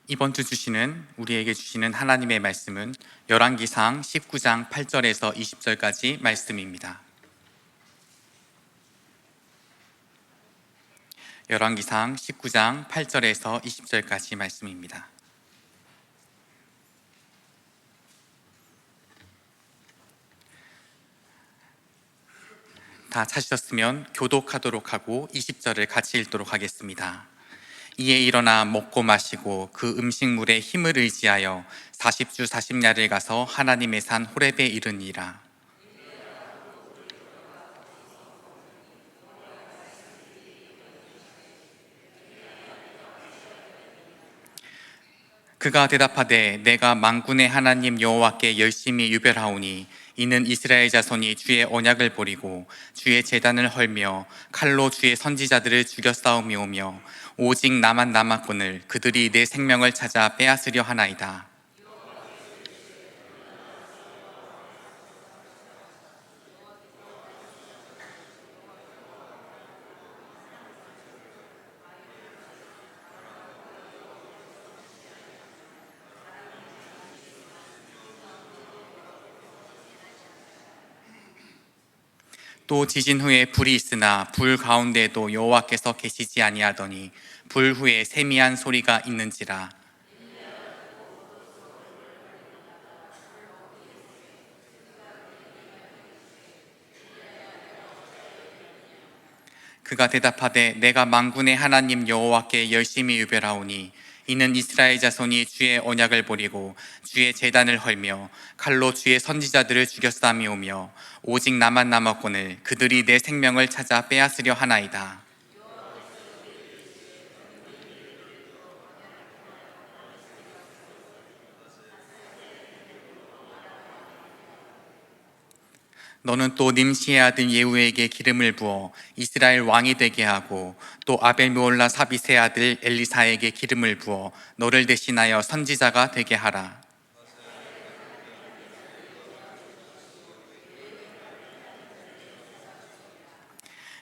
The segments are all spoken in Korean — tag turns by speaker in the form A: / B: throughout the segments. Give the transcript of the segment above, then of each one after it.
A: 이번 주 우리에게 주시는 하나님의 말씀은 열왕기상 19장 8절에서 20절까지 말씀입니다. 열왕기상 19장 8절에서 20절까지 말씀입니다. 다 찾으셨으면 교독하도록 하고 20절을 같이 읽도록 하겠습니다. 이에 일어나 먹고 마시고 그 음식물에 힘을 의지하여 40주 40야를 가서 하나님의 산 호렙에 이르니라. 그가 대답하되 내가 만군의 하나님 여호와께 열심히 유별하오니 이는 이스라엘 자손이 주의 언약을 버리고 주의 제단을 헐며 칼로 주의 선지자들을 죽여 싸움이오며 오직 나만 남았거늘 그들이 내 생명을 찾아 빼앗으려 하나이다. 또 지진 후에 불이 있으나 불 가운데에도 여호와께서 계시지 아니하더니 불 후에 세미한 소리가 있는지라. 그가 대답하되 내가 만군의 하나님 여호와께 열심히 유별하오니 이는 이스라엘 자손이 주의 언약을 버리고 주의 제단을 헐며 칼로 주의 선지자들을 죽여 싸움이오며 오직 나만 남았거늘 그들이 내 생명을 찾아 빼앗으려 하나이다. 너는 또 nim시의 아들 예후에게 기름을 부어 이스라엘 왕이 되게 하고 또 아벨므올라 사빗의 아들 엘리사에게 기름을 부어 너를 대신하여 선지자가 되게 하라.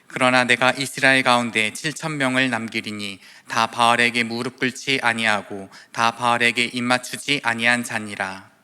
A: 그러나 내가 이스라엘 가운데 7,000명을 남기리니 다 바알에게 무릎 꿇지 아니하고 다 바알에게 입맞추지 아니한 자니라.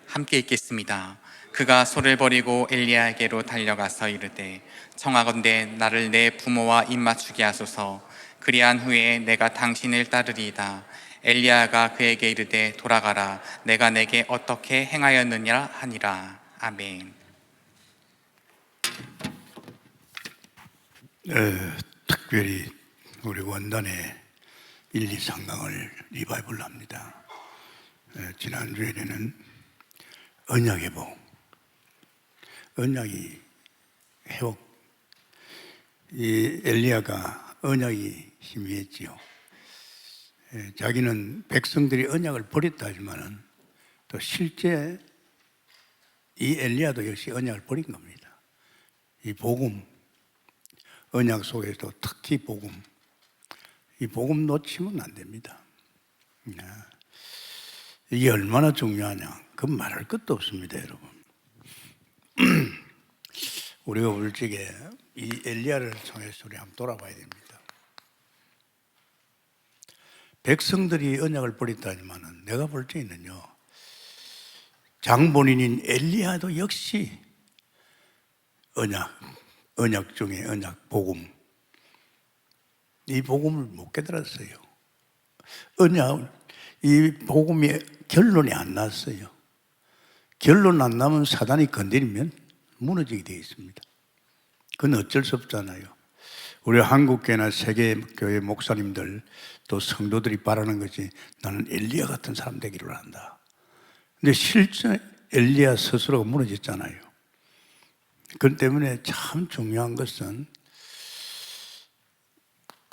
A: 함께 읽겠습니다. 그가 소를 버리고 엘리야에게로 달려가서 이르되 청하건대 나를 내 부모와 입맞추게 하소서. 그리한 후에 내가 당신을 따르리이다. 엘리야가 그에게 이르되 돌아가라. 내가 내게 어떻게 행하였느냐 하니라. 아멘.
B: 특별히 우리 원단의 1, 2, 3강을 리바이벌 합니다. 지난주에는 언약의 복, 언약이 회복. 이 엘리야가 언약이 희미했지요. 자기는 백성들이 언약을 버렸다 하지만은 또 실제 이 엘리야도 역시 언약을 버린 겁니다. 이 복음, 언약 속에서 특히 복음, 이 복음 놓치면 안 됩니다. 이게 얼마나 중요하냐? 그건 말할 것도 없습니다, 여러분. 우리가 볼 적에 이 엘리야를 통해서 우리 한번 돌아봐야 됩니다. 백성들이 언약을 버렸다지만은 내가 볼 적에는요, 장본인인 엘리야도 역시 언약 중에 언약, 복음, 이 복음을 못 깨달았어요. 이 복음이 결론이 안 났어요. 결론 안 나면 사단이 건드리면 무너지게 되어 있습니다. 그건 어쩔 수 없잖아요. 우리 한국교회나 세계교회 목사님들 또 성도들이 바라는 것이 나는 엘리야 같은 사람 되기를 한다. 근데 실제 엘리야 스스로가 무너졌잖아요. 그렇기 때문에 참 중요한 것은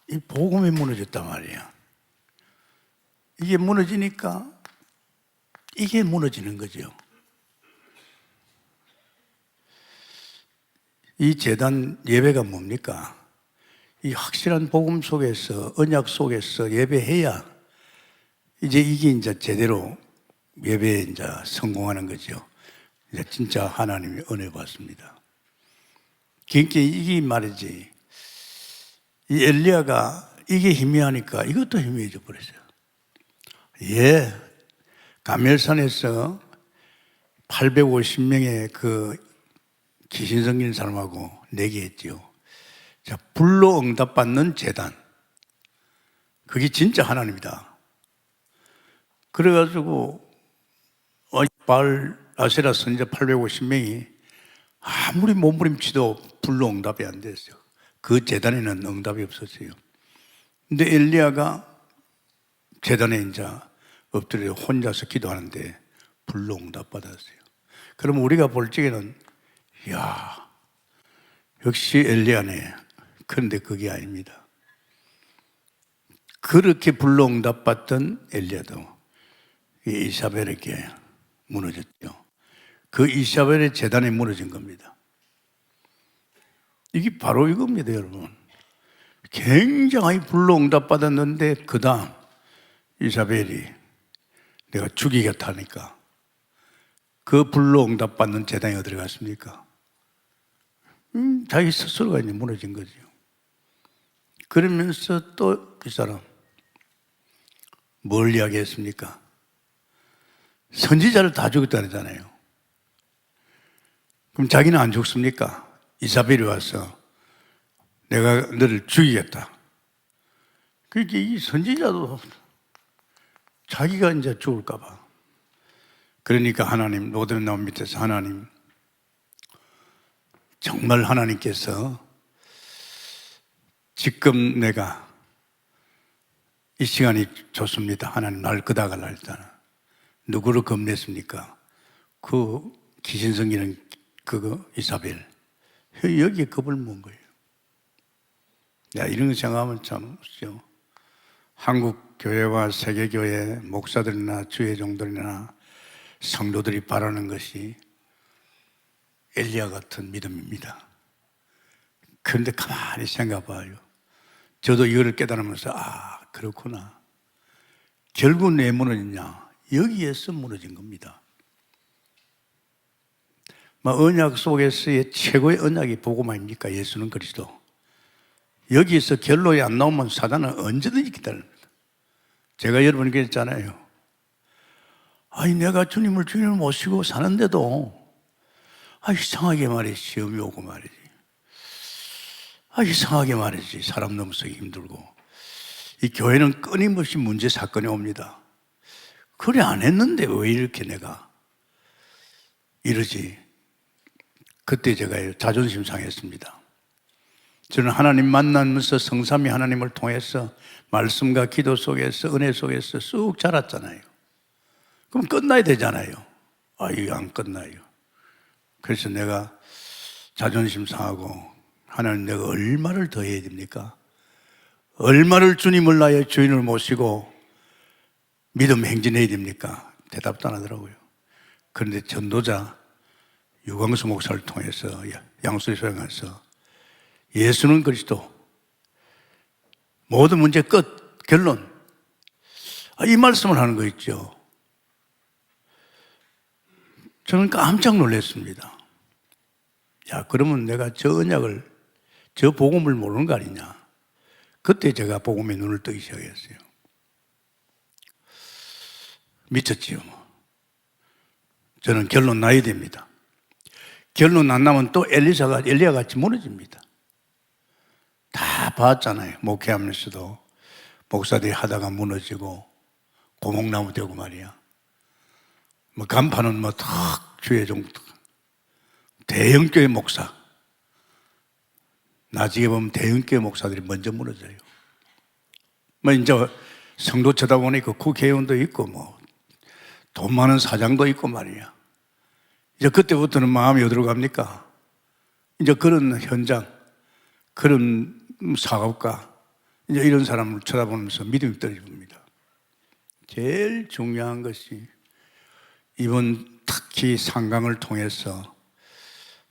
B: 이 복음이 무너졌단 말이야. 이게 무너지니까 이게 무너지는 거죠. 이 제단 예배가 뭡니까? 이 확실한 복음 속에서, 언약 속에서 예배해야 이제 이게 제대로 예배에 이제 성공하는 거죠. 이제 진짜 하나님이 은혜 받습니다. 그러니까 이게 말이지, 이 엘리야가 이게 희미하니까 이것도 희미해져 버렸어요. 예, 가멜산에서 850명의 그 귀신 생긴 사람하고 내기했지요. 자, 불로 응답받는 제단. 그게 진짜 하나님이다. 그래가지고 바알 아세라 선지자 850명이 아무리 몸부림치도 불로 응답이 안 됐어요. 그 제단에는 응답이 없었어요. 근데 엘리야가 제단에 이제 엎드려 혼자서 기도하는데 불로 응답 받았어요. 그럼 우리가 볼 적에는 야, 역시 엘리야네. 그런데 그게 아닙니다. 그렇게 불로 응답 받던 엘리야도 이사벨에게 무너졌죠. 그 이사벨의 제단이 무너진 겁니다. 이게 바로 이겁니다, 여러분. 굉장히 불로 응답 받았는데 그 다음 이사벨이 내가 죽이겠다니까 그 불로 응답 받는 제단이 어디로 갔습니까? 자기 스스로가 이제 무너진 거죠. 그러면서 또 이 사람 뭘 이야기했습니까? 선지자를 다 죽였다 그러잖아요. 그럼 자기는 안 죽습니까? 이사벨이 와서 내가 너를 죽이겠다. 그러니까 이 선지자도 자기가 이제 죽을까 봐. 그러니까 하나님, 로드는 나온 밑에서 하나님, 정말 하나님께서 지금 내가 이 시간이 좋습니다. 하나님 날 끄다가 했잖아. 누구를 겁냈습니까? 그 귀신 성기는 그거 이사벨. 여기에 겁을 먹은 거예요. 야, 이런 거 생각하면 참 웃죠. 한국 교회와 세계 교회 목사들이나 주의 종들이나 성도들이 바라는 것이 엘리야 같은 믿음입니다. 그런데 가만히 생각해 봐요. 저도 이거를 깨달으면서 그렇구나. 결국은 왜 무너졌냐? 여기에서 무너진 겁니다. 언약 속에서의 최고의 언약이 복음 아닙니까? 예수는 그리스도. 여기에서 결론이 안 나오면 사단은 언제든지 기다립니다. 제가 여러분에게 했잖아요. 내가 주님을 주님을 모시고 사는데도 이상하게 말이지, 시험이 오고 말이지. 이상하게 말이지, 사람 너무 쓰기 힘들고. 이 교회는 끊임없이 문제 사건이 옵니다. 그래 안 했는데 왜 이렇게 내가 이러지? 그때 제가 자존심 상했습니다. 저는 하나님 만나면서 성삼위 하나님을 통해서 말씀과 기도 속에서 은혜 속에서 쑥 자랐잖아요. 그럼 끝나야 되잖아요. 이거 안 끝나요. 그래서 내가 자존심 상하고 하나님 내가 얼마를 더 해야 됩니까? 얼마를 주님을 나의 주인을 모시고 믿음 행진해야 됩니까? 대답도 안 하더라고요. 그런데 전도자 유광수 목사를 통해서 양수에 소행해서 예수는 그리스도 모든 문제 끝 결론 이 말씀을 하는 거 있죠. 저는 깜짝 놀랐습니다. 그러면 내가 저 언약을 저 복음을 모르는 거 아니냐. 그때 제가 복음의 눈을 뜨기 시작했어요. 미쳤지요. 저는 결론 나야 됩니다. 결론 안 나면 또 엘리야 같이 무너집니다. 다 봤잖아요. 목회하면서도 목사들이 하다가 무너지고 고목나무 되고 말이야. 간판은 탁 주의 종 대형교회 목사. 나중에 보면 대형교회 목사들이 먼저 무너져요. 이제 성도 쳐다보니까 국회의원도 있고 돈 많은 사장도 있고 말이야. 이제 그때부터는 마음이 어디로 갑니까? 이제 그런 현장, 그런 사업가, 이제 이런 사람을 쳐다보면서 믿음이 떨어집니다. 제일 중요한 것이 이번 특히 상강을 통해서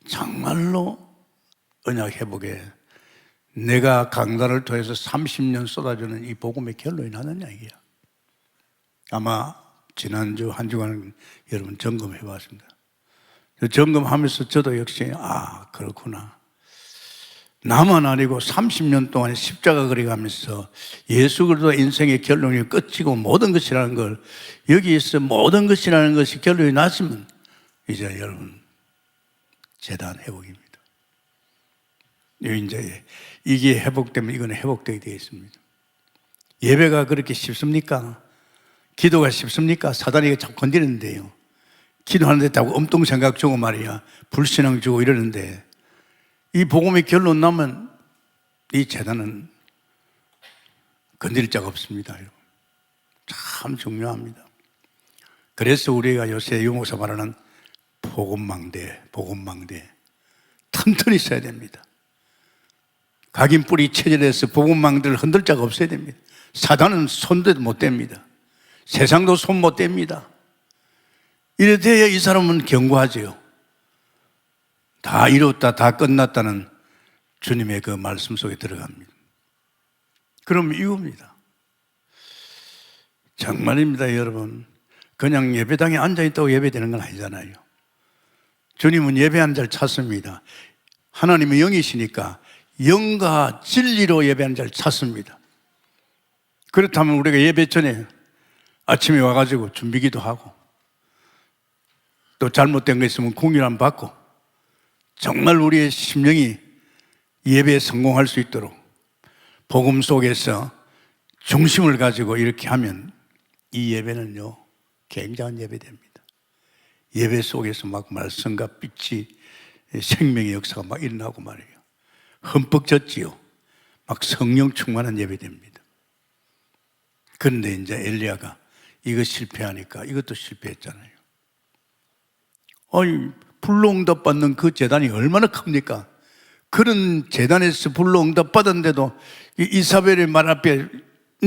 B: 정말로 언약 회복에 내가 강단을 통해서 30년 쏟아주는 이 복음의 결론이 나느냐 이게야. 아마 지난주 한 주간 여러분 점검해 봤습니다. 점검하면서 저도 역시 그렇구나. 나만 아니고 30년 동안 십자가 걸어 가면서 예수 그리스도 인생의 결론이 끝이고 모든 것이라는 걸, 여기에서 모든 것이라는 것이 결론이 났으면 이제 여러분 재단 회복입니다. 이제 이게 회복되면 이거는 회복되게 되어 있습니다. 예배가 그렇게 쉽습니까? 기도가 쉽습니까? 사단이 자꾸 건드리는데요. 기도하는데 자꾸 엄통 생각 주고 말이야, 불신앙 주고 이러는데, 이 복음의 결론 나면 이 재단은 건드릴 자가 없습니다. 여러분. 참 중요합니다. 그래서 우리가 요새 유목사 말하는 복음망대 튼튼히 써야 됩니다. 각인 뿌리 체질에서 복음망대를 흔들 자가 없어야 됩니다. 사단은 손대도 못 댑니다. 세상도 손 못 댑니다. 이래 돼야 이 사람은 견고하지요. 다 이뤘다, 다 끝났다는 주님의 그 말씀 속에 들어갑니다. 그럼 이겁니다. 정말입니다, 여러분. 그냥 예배당에 앉아있다고 예배되는 건 아니잖아요. 주님은 예배하는 자를 찾습니다. 하나님은 영이시니까 영과 진리로 예배하는 자를 찾습니다. 그렇다면 우리가 예배 전에 아침에 와가지고 준비기도 하고, 또 잘못된 거 있으면 공유를 받고, 정말 우리의 심령이 예배에 성공할 수 있도록 복음 속에서 중심을 가지고 이렇게 하면 이 예배는요 굉장한 예배됩니다. 예배 속에서 막 말씀과 빛이, 생명의 역사가 막 일어나고 말이에요. 흠뻑 젖지요. 막 성령 충만한 예배됩니다. 그런데 이제 엘리야가 이거 실패하니까 이것도 실패했잖아요. 불로 응답 받는 그 재단이 얼마나 큽니까? 그런 재단에서 불로 응답 받았는데도 이사벨의 말 앞에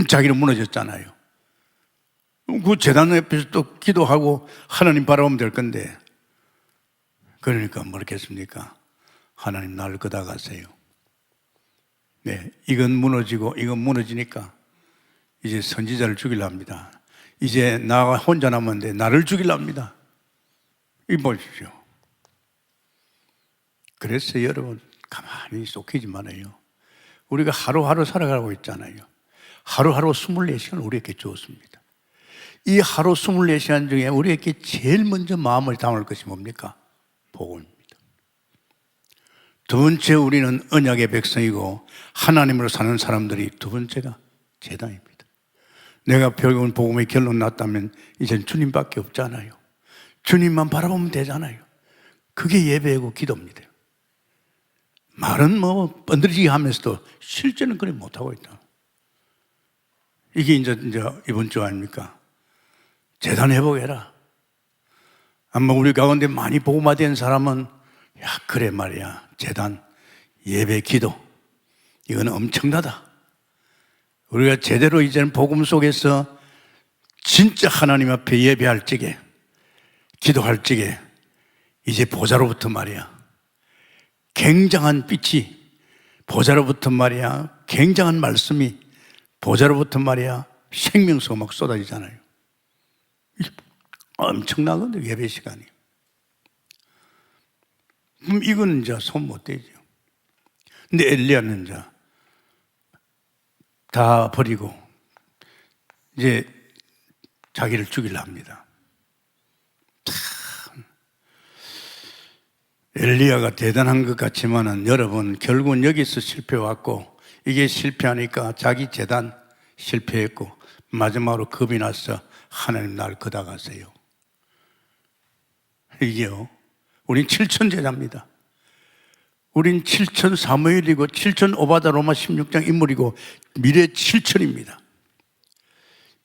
B: 자기는 무너졌잖아요. 그 재단 옆에서 또 기도하고 하나님 바라보면 될 건데, 그러니까 뭐겠습니까? 하나님 나를 걷어가세요. 네, 이건 무너지고 이건 무너지니까 이제 선지자를 죽이려 합니다. 이제 나가 혼자 남았는데 나를 죽이려 합니다. 이 보십시오. 그래서 여러분 가만히 쏙히지 말아요. 우리가 하루하루 살아가고 있잖아요. 하루하루 24시간을 우리에게 주었습니다. 이 하루 24시간 중에 우리에게 제일 먼저 마음을 담을 것이 뭡니까? 복음입니다. 두 번째, 우리는 언약의 백성이고 하나님으로 사는 사람들이 두 번째가 제단입니다. 내가 결국은 복음의 결론 났다면 이젠 주님밖에 없잖아요. 주님만 바라보면 되잖아요. 그게 예배이고 기도입니다. 말은 번들지게 하면서도 실제는 그렇게 못하고 있다. 이게 이제 이번 주 아닙니까? 재단 회복해라. 아마 우리 가운데 많이 복음화된 사람은 그래 말이야, 재단, 예배, 기도 이건 엄청나다. 우리가 제대로 이제는 복음 속에서 진짜 하나님 앞에 예배할 적에, 기도할 적에 이제 보좌로부터 말이야 굉장한 빛이, 보좌로부터 말이야 굉장한 말씀이, 보좌로부터 말이야 생명수가 막 쏟아지잖아요. 엄청나거든요, 예배 시간이. 그럼 이거는 이제 손 못 대죠. 근데 엘리야는 이제 다 버리고 이제 자기를 죽이려 합니다. 참, 엘리야가 대단한 것 같지만은 여러분, 결국은 여기서 실패했고, 이게 실패하니까 자기 재단 실패했고, 마지막으로 겁이 나서 하나님 날 걷어가세요. 이게요, 우린 7천 제자입니다. 우린 7천 사무엘이고 7천 오바다 로마 16장 인물이고 미래 7천입니다.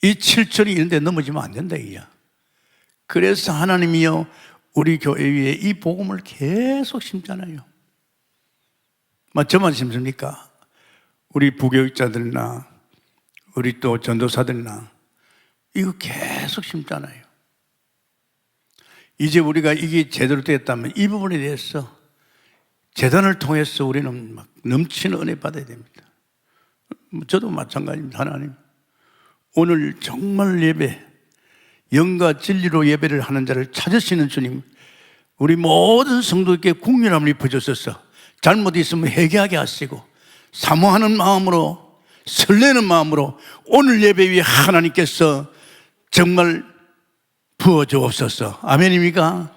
B: 이 7천이 이런데 넘어지면 안 된다 이야. 그래서 하나님이요 우리 교회 위에 이 복음을 계속 심잖아요. 저만 심습니까? 우리 부교육자들이나 우리 또 전도사들이나 이거 계속 심잖아요. 이제 우리가 이게 제대로 됐다면 이 부분에 대해서 재단을 통해서 우리는 막 넘치는 은혜 받아야 됩니다. 저도 마찬가지입니다. 하나님, 오늘 정말 영과 진리로 예배를 하는 자를 찾으시는 주님, 우리 모든 성도에게 국률함을 입혀주셔서 잘못 있으면 회개하게 하시고 사모하는 마음으로, 설레는 마음으로 오늘 예배 위에 하나님께서 정말 부어주옵소서. 아멘입니까?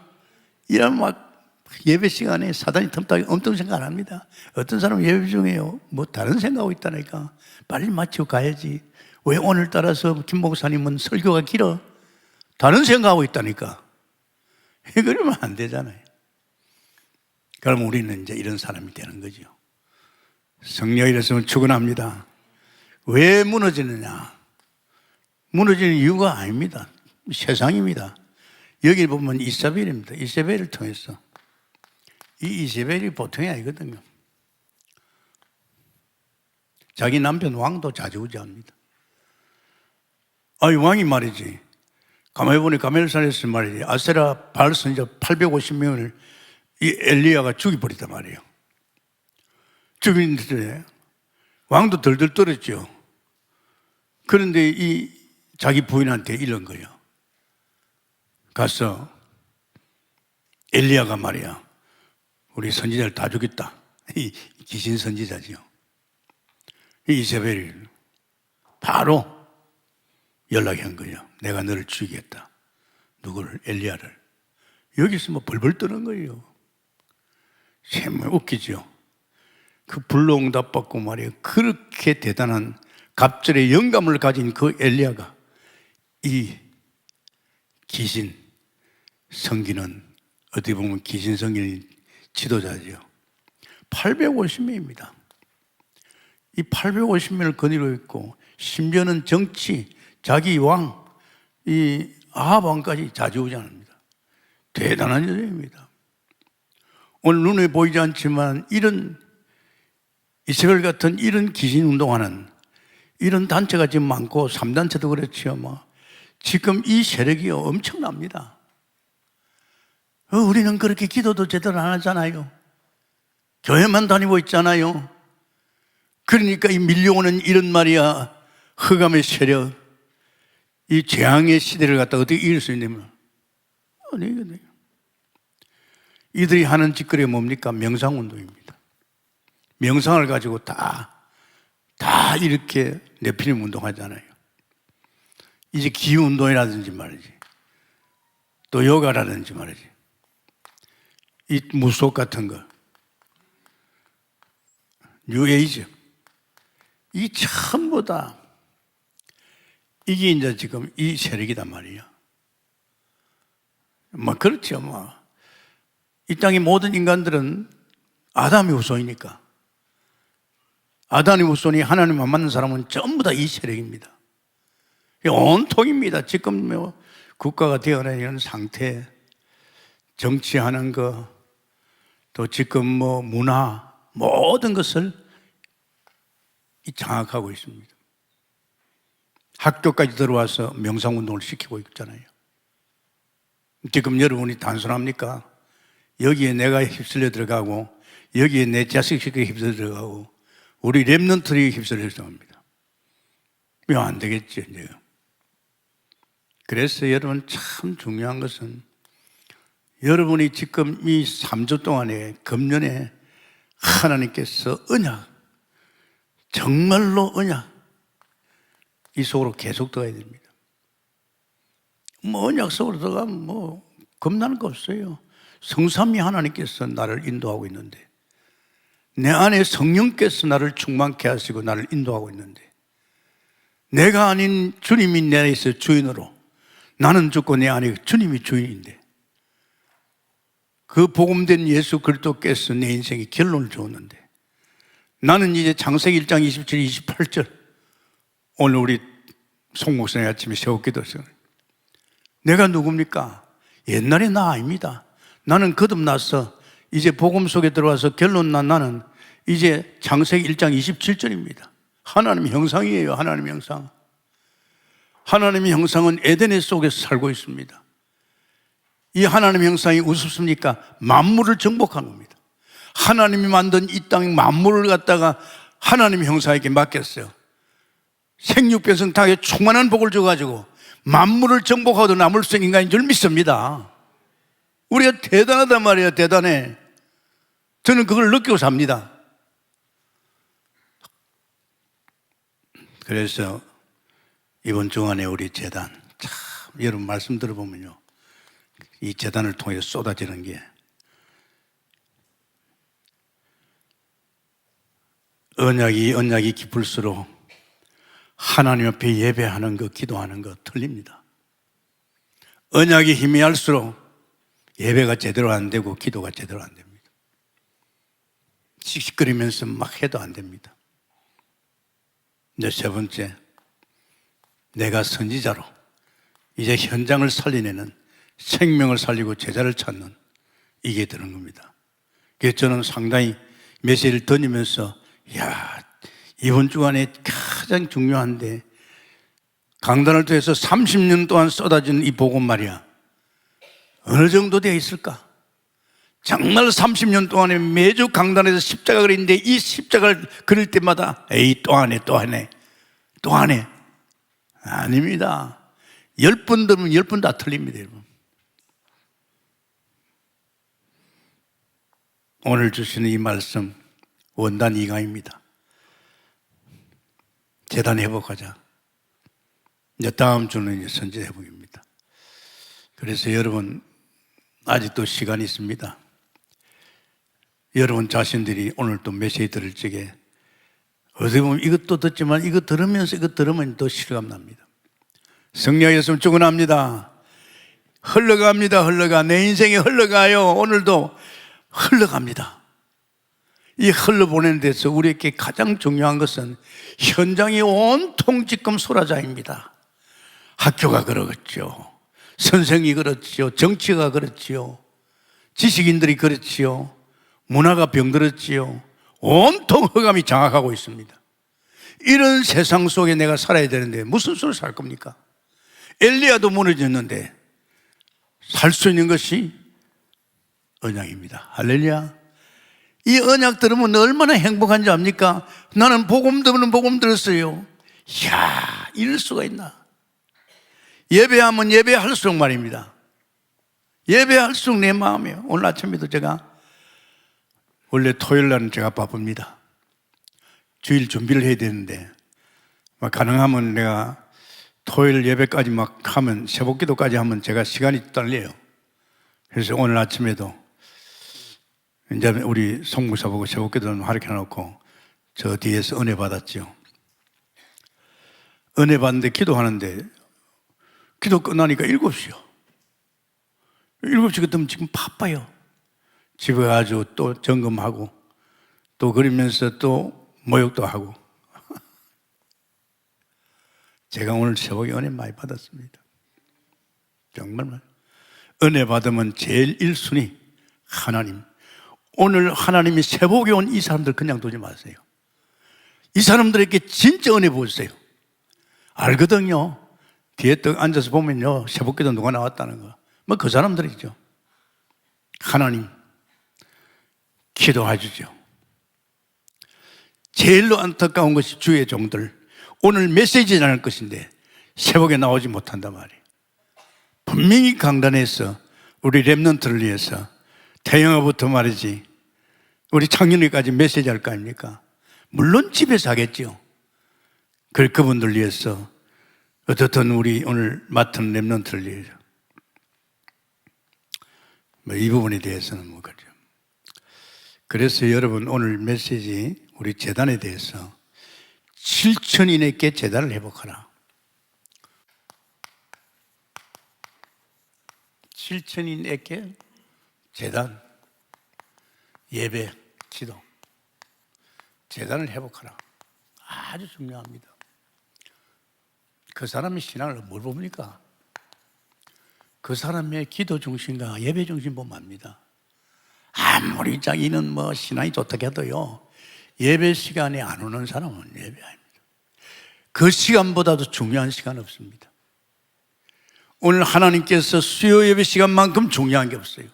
B: 이런 막 예배 시간에 사단이 틈타기 엄청 생각 안 합니다. 어떤 사람은 예배 중에 뭐 다른 생각하고 있다니까. 빨리 마치고 가야지. 왜 오늘따라서 김 목사님은 설교가 길어? 다른 생각하고 있다니까. 그러면 안 되잖아요. 그럼 우리는 이제 이런 사람이 되는 거죠. 성령이 이랬으면 축원합니다. 왜 무너지느냐? 무너지는 이유가 아닙니다. 세상입니다. 여기 보면 이사벨입니다. 이사벨을 통해서. 이 이사벨이 보통이 아니거든요. 자기 남편 왕도 좌지우지합니다. 아니, 왕이 말이지. 가만히 보니 가멜산에서 말이지. 아세라 바알 선지자 850명을 이 엘리야가 죽여버리단 말이에요. 죽이는데 왕도 덜덜 떨었죠. 그런데 이 자기 부인한테 이런 거예요. 가서 엘리야가 말이야, 우리 선지자를 다 죽였다. 이 귀신 선지자지요. 이 이세벨이 바로 연락한 거예요. 내가 너를 죽이겠다. 누구를? 엘리야를. 여기서 뭐 벌벌 떠는 거예요. 정말 웃기죠. 그 불로응답 받고 말이에요. 그렇게 대단한 갑절의 영감을 가진 그 엘리야가 이 귀신 성기는 어떻게 보면 귀신 성기는 지도자죠. 850명입니다. 이 850명을 거느리고 있고 심지어는 정치, 자기 왕, 이 아합 왕까지 좌지우지합니다. 대단한 여자입니다. 오늘 눈에 보이지 않지만 이런 이스라엘 같은 이런 귀신 운동하는 이런 단체가 지금 많고 3단체도 그렇지요. 뭐 지금 이 세력이 엄청납니다. 우리는 그렇게 기도도 제대로 안 하잖아요. 교회만 다니고 있잖아요. 그러니까 이 밀려오는 이런 말이야, 흑암의 세력, 이 재앙의 시대를 갖다 어떻게 이길 수 있냐면 아니거든요. 이들이 하는 짓거리가 뭡니까? 명상운동입니다. 명상을 가지고 다 이렇게 네피림 운동하잖아요. 이제 기운동이라든지 말이지, 또 요가라든지 말이지, 이 무속 같은 거, 뉴에이즈, 이 전부 다 이게 이제 지금 이 세력이단 말이에요. 뭐 그렇죠. 뭐 이 땅의 모든 인간들은 아담의 후손이니까, 아담의 후손이 하나님 안 맞는 사람은 전부 다 이 세력입니다. 온통입니다. 지금 뭐 국가가 되어내는 상태, 정치하는 거, 또 지금 뭐 문화, 모든 것을 장악하고 있습니다. 학교까지 들어와서 명상운동을 시키고 있잖아요. 지금 여러분이 단순합니까? 여기에 내가 휩쓸려 들어가고, 여기에 내 자식에게 휩쓸려 들어가고, 우리 렘넌트들이 휩쓸려 들어갑니다. 이거 안 되겠죠, 이제. 그래서 여러분 참 중요한 것은 여러분이 지금 이 3주 동안에 금년에 하나님께서 언약, 정말로 언약, 이 속으로 계속 들어가야 됩니다. 뭐 언약 속으로 들어가면 뭐 겁나는 거 없어요. 성삼위 하나님께서 나를 인도하고 있는데, 내 안에 성령께서 나를 충만케 하시고 나를 인도하고 있는데, 내가 아닌 주님이 내 안에 있어 주인으로, 나는 죽고 내 안에 주님이 주인인데, 그 복음된 예수 그리스도께서 내 인생에 결론을 주었는데, 나는 이제 창세기 1장 27, 28절 오늘 우리 송 목사님 아침에 세웠기도했어요. 내가 누굽니까? 옛날에 나 아닙니다. 나는 거듭나서 이제 복음 속에 들어와서 결론 난 나는 이제 창세기 1장 27절입니다. 하나님의 형상이에요. 하나님의 형상. 하나님의 형상은 에덴의 속에서 살고 있습니다. 이 하나님의 형상이 우습습니까? 만물을 정복한 겁니다. 하나님이 만든 이 땅 만물을 갖다가 하나님의 형상에게 맡겼어요. 생육변성탕에 충만한 복을 줘가지고 만물을 정복하도 남을 수 있는 인간인 줄 믿습니다. 우리가 대단하단 말이에요. 대단해. 저는 그걸 느끼고 삽니다. 그래서 이번 주간에 우리 재단, 참 여러분 말씀 들어보면요, 이 재단을 통해 쏟아지는 게 언약이 깊을수록 하나님 앞에 예배하는 것, 기도하는 것 틀립니다. 언약이 희미할수록 예배가 제대로 안 되고 기도가 제대로 안 됩니다. 씩씩거리면서 막 해도 안 됩니다. 이제 세 번째, 내가 선지자로 이제 현장을 살리내는, 생명을 살리고 제자를 찾는, 이게 되는 겁니다. 그래서 저는 상당히 메시지를 던지면서 이번 주간에 가장 중요한데, 강단을 통해서 30년 동안 쏟아진 이 복음 말이야, 어느 정도 되어 있을까? 정말 30년 동안에 매주 강단에서 십자가 그리는데, 이 십자가를 그릴 때마다 또 하네, 또 하네, 또 하네. 아닙니다. 10번 들으면 10번 다 틀립니다, 여러분. 오늘 주시는 이 말씀 원단 2강입니다. 재단 회복하자. 이제 다음 주는 이제 선지 회복입니다. 그래서 여러분 아직도 시간이 있습니다. 여러분 자신들이 오늘 또 메시지 들을 적에 어떻게 보면 이것도 듣지만 이거 들으면서 이거 들으면 또 실감 납니다. 성령이었으면 축원합니다. 흘러갑니다. 내 인생이 흘러가요. 오늘도 흘러갑니다. 이 흘러보내는 데서 우리에게 가장 중요한 것은 현장이 온통 지금 소라자입니다. 학교가 그렇죠. 선생이 그렇죠. 정치가 그렇죠. 지식인들이 그렇지요. 문화가 병들었지요. 온통 흑암이 장악하고 있습니다. 이런 세상 속에 내가 살아야 되는데 무슨 수를 살 겁니까? 엘리야도 무너졌는데 살 수 있는 것이 언약입니다. 할렐루야. 이 언약 들으면 얼마나 행복한지 압니까? 나는 복음 들었어요. 이야, 이럴 수가 있나? 예배하면 예배할수록 말입니다. 예배할수록 내 마음이에요. 오늘 아침에도 제가, 원래 토요일 날은 제가 바쁩니다. 주일 준비를 해야 되는데 가능하면 내가 토요일 예배까지 막 하면, 새벽기도까지 하면 제가 시간이 딸려요. 그래서 오늘 아침에도 이제 우리 송무사 보고 새벽기도는 가르쳐 놓고 저 뒤에서 은혜 받았죠. 은혜 받는데 기도하는데 기도 끝나니까 7시요. 7시 그때면 지금 바빠요. 집에 가서 또 점검하고 또 그러면서 또 모욕도 하고. 제가 오늘 새벽에 은혜 많이 받았습니다. 정말 은혜 받으면 제일 1순위 하나님. 오늘 하나님이 새벽에 온 이 사람들 그냥 두지 마세요. 이 사람들에게 진짜 은혜 보세요. 알거든요. 뒤에 또 앉아서 보면요, 새벽기도 누가 나왔다는 거, 뭐 그 사람들이죠. 하나님 기도해 주죠. 제일로 안타까운 것이 주의 종들, 오늘 메시지 전할 것인데 새벽에 나오지 못한단 말이에요. 분명히 강단에서 우리 렘넌트를 위해서 태영아부터 말이지 우리 창년이까지 메시지 할 거 아닙니까? 물론 집에서 하겠죠. 그분들 위해서 어떻든 우리 오늘 맡은 렘넌트를 위해서 이 부분에 대해서는 뭐 그렇죠. 그래서 여러분 오늘 메시지 우리 재단에 대해서 7,000인에게 재단을 회복하라. 7,000인에게 재단, 예배, 기도, 재단을 회복하라. 아주 중요합니다. 그 사람의 신앙을 뭘 봅니까? 그 사람의 기도 중심과 예배 중심 보면 압니다. 아무리 자기는 뭐 신앙이 좋다 해도요, 예배 시간에 안 오는 사람은 예배 아닙니다. 그 시간보다도 중요한 시간 없습니다. 오늘 하나님께서 수요 예배 시간만큼 중요한 게 없어요.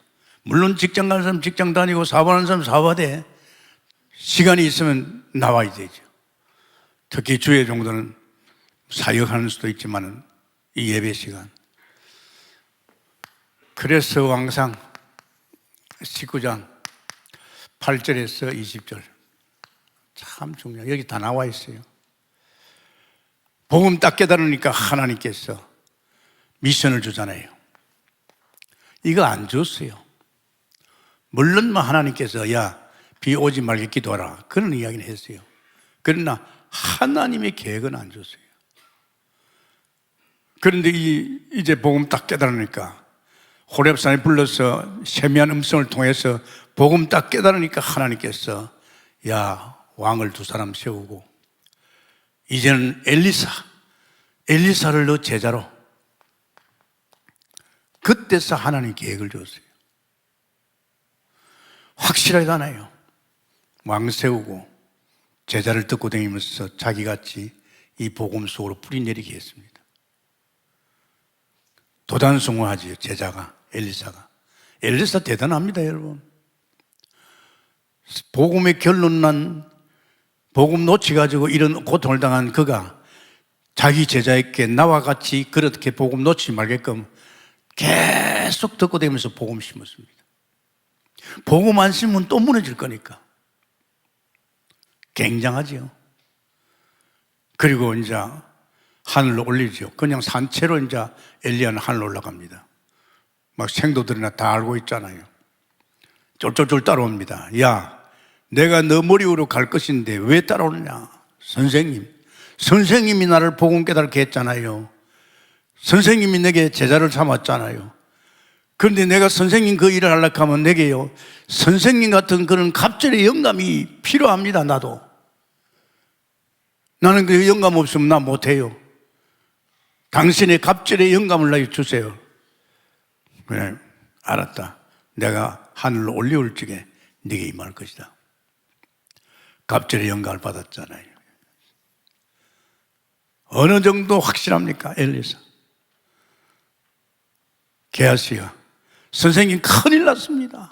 B: 물론 직장 가는 사람 직장 다니고 사업하는 사람 사업하되 시간이 있으면 나와야 되죠. 특히 주의 정도는 사역하는 수도 있지만 이 예배 시간. 그래서 왕상 19장 8절에서 20절 참 중요해요. 여기 다 나와 있어요. 복음 딱 깨달으니까 하나님께서 미션을 주잖아요. 이거 안 줬어요. 물론 하나님께서 야, 비 오지 말게 기도하라 그런 이야기는 했어요. 그러나 하나님의 계획은 안 줬어요. 그런데 이제 복음 딱 깨달으니까 호렙산에 불러서 세미한 음성을 통해서 복음 딱 깨달으니까 하나님께서 야, 왕을 두 사람 세우고 이제는 엘리사를 너 제자로. 그때서 하나님 계획을 줬어요. 확실하잖아요. 왕 세우고 제자를 듣고 다니면서 자기같이 이 복음 속으로 뿌리 내리게 했습니다. 도단성화하지요. 제자가, 엘리사가. 엘리사 대단합니다, 여러분. 복음의 결론 난 복음 놓치가지고 이런 고통을 당한 그가 자기 제자에게 나와 같이 그렇게 복음 놓치지 말게끔 계속 듣고 다니면서 복음 심었습니다. 복음 안 심으면 또 무너질 거니까. 굉장하지요. 그리고 이제 하늘로 올리죠. 그냥 산채로 이제 엘리야는 하늘로 올라갑니다. 막 생도들이나 다 알고 있잖아요. 쫄쫄쫄 따라옵니다. 야, 내가 너 머리 위로 갈 것인데 왜 따라오느냐? 선생님이 나를 복음 깨닫게 했잖아요. 선생님이 내게 제자를 삼았잖아요. 그런데 내가 선생님 그 일을 하려고 하면 내게요, 선생님 같은 그런 갑절의 영감이 필요합니다. 나는 그 영감 없으면 나 못해요. 당신의 갑절의 영감을 나에게 주세요. 그래, 알았다. 내가 하늘로 올려올 적에 네게 임할 것이다. 갑절의 영감을 받았잖아요. 어느 정도 확실합니까? 엘리사. 게하시가 선생님 큰일 났습니다.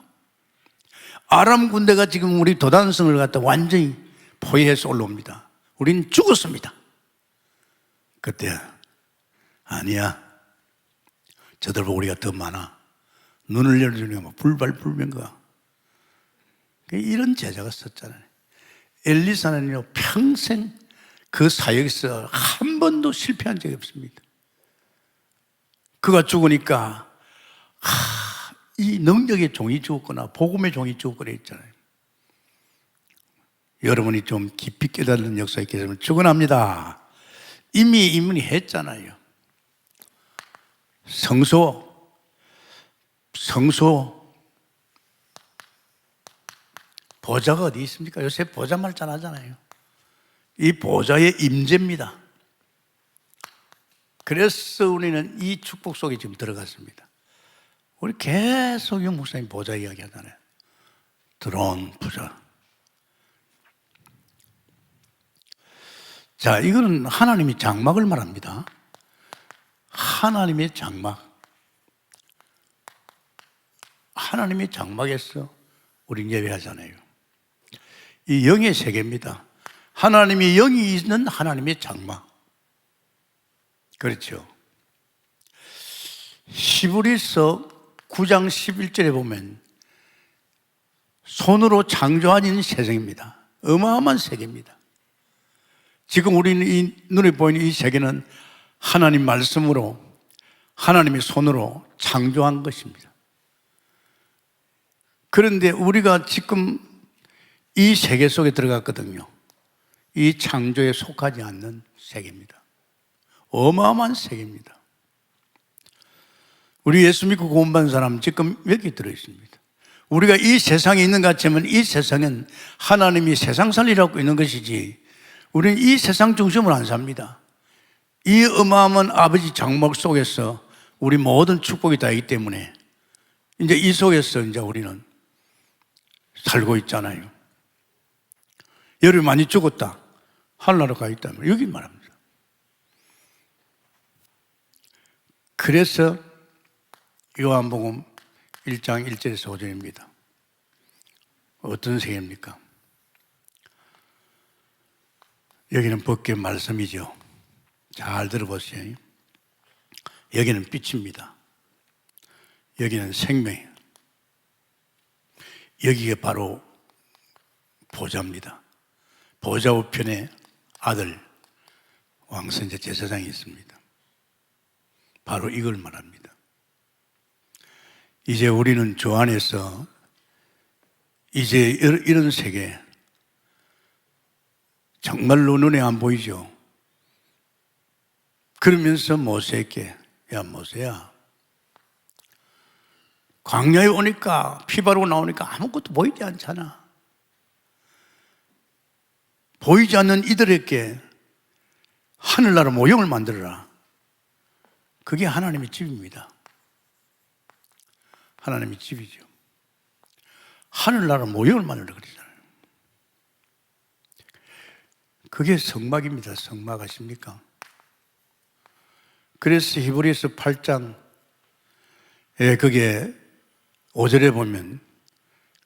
B: 아람 군대가 지금 우리 도단성을 갖다 완전히 포위해서 올라옵니다. 우린 죽었습니다. 그때 아니야, 저들보다 우리가 더 많아. 눈을 열어주니까 불발불명가. 이런 제자가 썼잖아요. 엘리사는요, 평생 그 사역에서 한 번도 실패한 적이 없습니다. 그가 죽으니까 이 능력의 종이 죽었거나 복음의 종이 죽었거나 있잖아요. 여러분이 좀 깊이 깨닫는 역사에 계시면 축원합니다. 이미 이문이 했잖아요. 성소 보좌가 어디 있습니까? 요새 보좌 말 잘 하잖아요. 이 보좌의 임재입니다. 그래서 우리는 이 축복 속에 지금 들어갔습니다. 우리 계속 유 목사님 보좌 이야기 하잖아요. 들어온 보좌. 자, 이거는 하나님의 장막을 말합니다. 하나님의 장막. 하나님의 장막에서 우리 예배하잖아요. 이 영의 세계입니다. 하나님의 영이 있는 하나님의 장막. 그렇죠. 히브리서 9장 11절에 보면 손으로 창조한 세상입니다. 어마어마한 세계입니다. 지금 우리는 이 눈에 보이는 이 세계는 하나님 말씀으로, 하나님의 손으로 창조한 것입니다. 그런데 우리가 지금 이 세계 속에 들어갔거든요. 이 창조에 속하지 않는 세계입니다. 어마어마한 세계입니다. 우리 예수 믿고 구원받은 사람 지금 여기 들어있습니다. 우리가 이 세상에 있는 것 같지만 이 세상은 하나님이 세상 살리라고 있는 것이지 우리는 이 세상 중심으로 안 삽니다. 이 어마어마한 아버지 장막 속에서 우리 모든 축복이 다 있기 때문에 이제 이 속에서 이제 우리는 살고 있잖아요. 여러분이 많이 죽었다. 하늘나라 가 있다면 여기 말합니다. 그래서 요한복음 1장 1절에서 5절입니다. 어떤 세계입니까? 여기는 법궤 말씀이죠. 잘 들어보세요. 여기는 빛입니다. 여기는 생명이에요. 여기가 바로 보좌입니다. 보좌 우편에 아들 왕선자 제사장이 있습니다. 바로 이걸 말합니다. 이제 우리는 주 안에서 이제 이런 세계, 정말로 눈에 안 보이죠? 그러면서 모세에게, 야 모세야, 광야에 오니까 피 바르고 나오니까 아무것도 보이지 않잖아. 보이지 않는 이들에게 하늘나라 모형을 만들어라. 그게 하나님의 집입니다. 하나님의 집이죠. 하늘나라 모형을 만들어 그러잖아요. 그게 성막입니다. 성막 아십니까? 그래서 히브리서 8장에 그게 5절에 보면,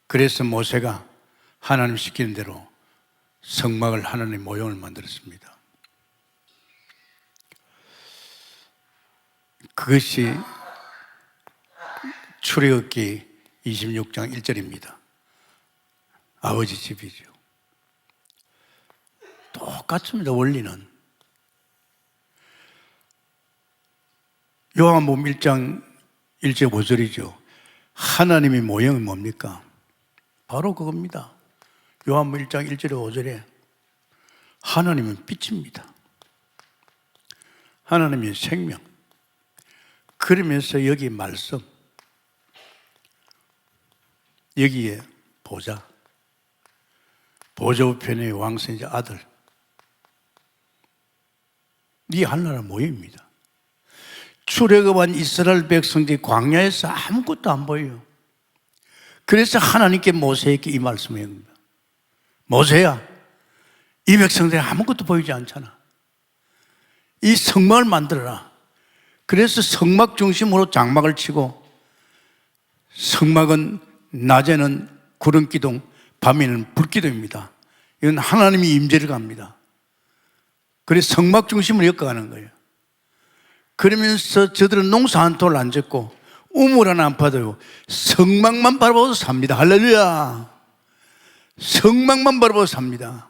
B: 그래서 모세가 하나님 시키는 대로 성막을 하나님의 모형을 만들었습니다. 그것이 출애굽기 26장 1절입니다. 아버지 집이죠. 똑같습니다. 원리는. 요한복음 1장 1절 5절이죠. 하나님의 모형은 뭡니까? 바로 그겁니다. 요한복음 1장 1절에 5절에 하나님은 빛입니다. 하나님의 생명. 그러면서 여기 말씀, 여기에 보좌, 보좌 우편의 왕선자 아들, 이 하나님 모형입니다. 출애굽한 이스라엘 백성들이 광야에서 아무것도 안 보여요. 그래서 하나님께 모세에게 이 말씀을 합니다. 모세야, 이 백성들이 아무것도 보이지 않잖아. 이 성막을 만들어라. 그래서 성막 중심으로 장막을 치고, 성막은 낮에는 구름기둥, 밤에는 불기둥입니다. 이건 하나님이 임재를 갑니다. 그래서 성막 중심으로 엮어가는 거예요. 그러면서 저들은 농사 한 톨 안 짓고 우물 하나 안 파도요. 성막만 바라보고 삽니다. 할렐루야. 성막만 바라보고 삽니다.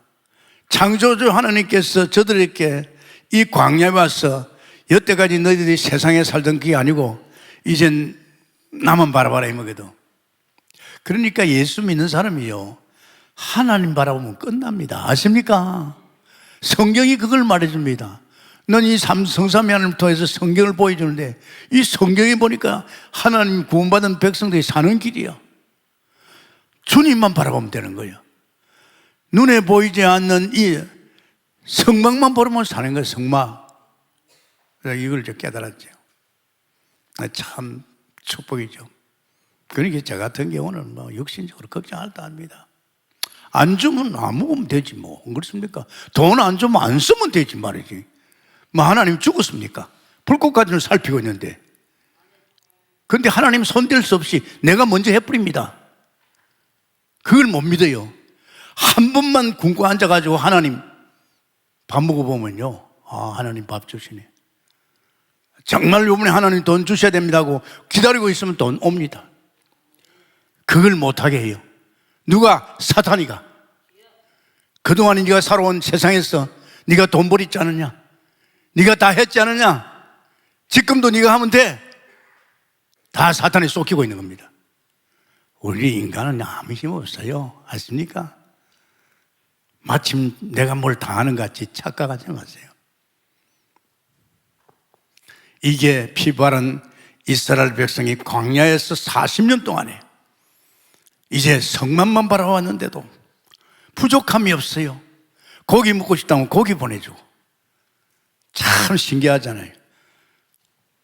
B: 창조주 하나님께서 저들에게 이 광야에 와서 여태까지 너희들이 세상에 살던 그게 아니고 이젠 나만 바라봐라 이 뭐거든. 그러니까 예수 믿는 사람이요, 하나님 바라보면 끝납니다. 아십니까? 성경이 그걸 말해줍니다. 넌 이 성삼위 하나님을 통해서 성경을 보여주는데, 이 성경에 보니까 하나님 구원받은 백성들이 사는 길이야. 주님만 바라보면 되는 거예요. 눈에 보이지 않는 이 성막만 보면 사는 거예요. 성막. 이걸 좀 깨달았죠. 참 축복이죠. 그러니까 저 같은 경우는 뭐 육신적으로 걱정할 데 아닙니다. 안 주면 안 먹으면 되지 뭐. 안 그렇습니까? 돈 안 주면 안 쓰면 되지 말이지. 뭐 하나님 죽었습니까? 불꽃까지는 살피고 있는데. 그런데 하나님 손댈 수 없이 내가 먼저 해버립니다. 그걸 못 믿어요. 한 번만 굶고 앉아가지고 하나님 밥 먹어보면요, 아, 하나님 밥 주시네. 정말 이번에 하나님 돈 주셔야 됩니다 하고 기다리고 있으면 돈 옵니다. 그걸 못하게 해요. 누가? 사탄이가. 그동안 네가 살아온 세상에서 네가 돈 버렸지 않느냐? 네가 다 했지 않느냐? 지금도 네가 하면 돼. 다 사탄에 쏟기고 있는 겁니다. 우리 인간은 아무 힘 없어요. 아십니까? 마침 내가 뭘 당하는 것 같이 착각하지 마세요. 이게 피바른 이스라엘 백성이 광야에서 40년 동안에 이제 성만만 바라왔는데도 부족함이 없어요. 고기 먹고 싶다면 고기 보내주고. 참 신기하잖아요.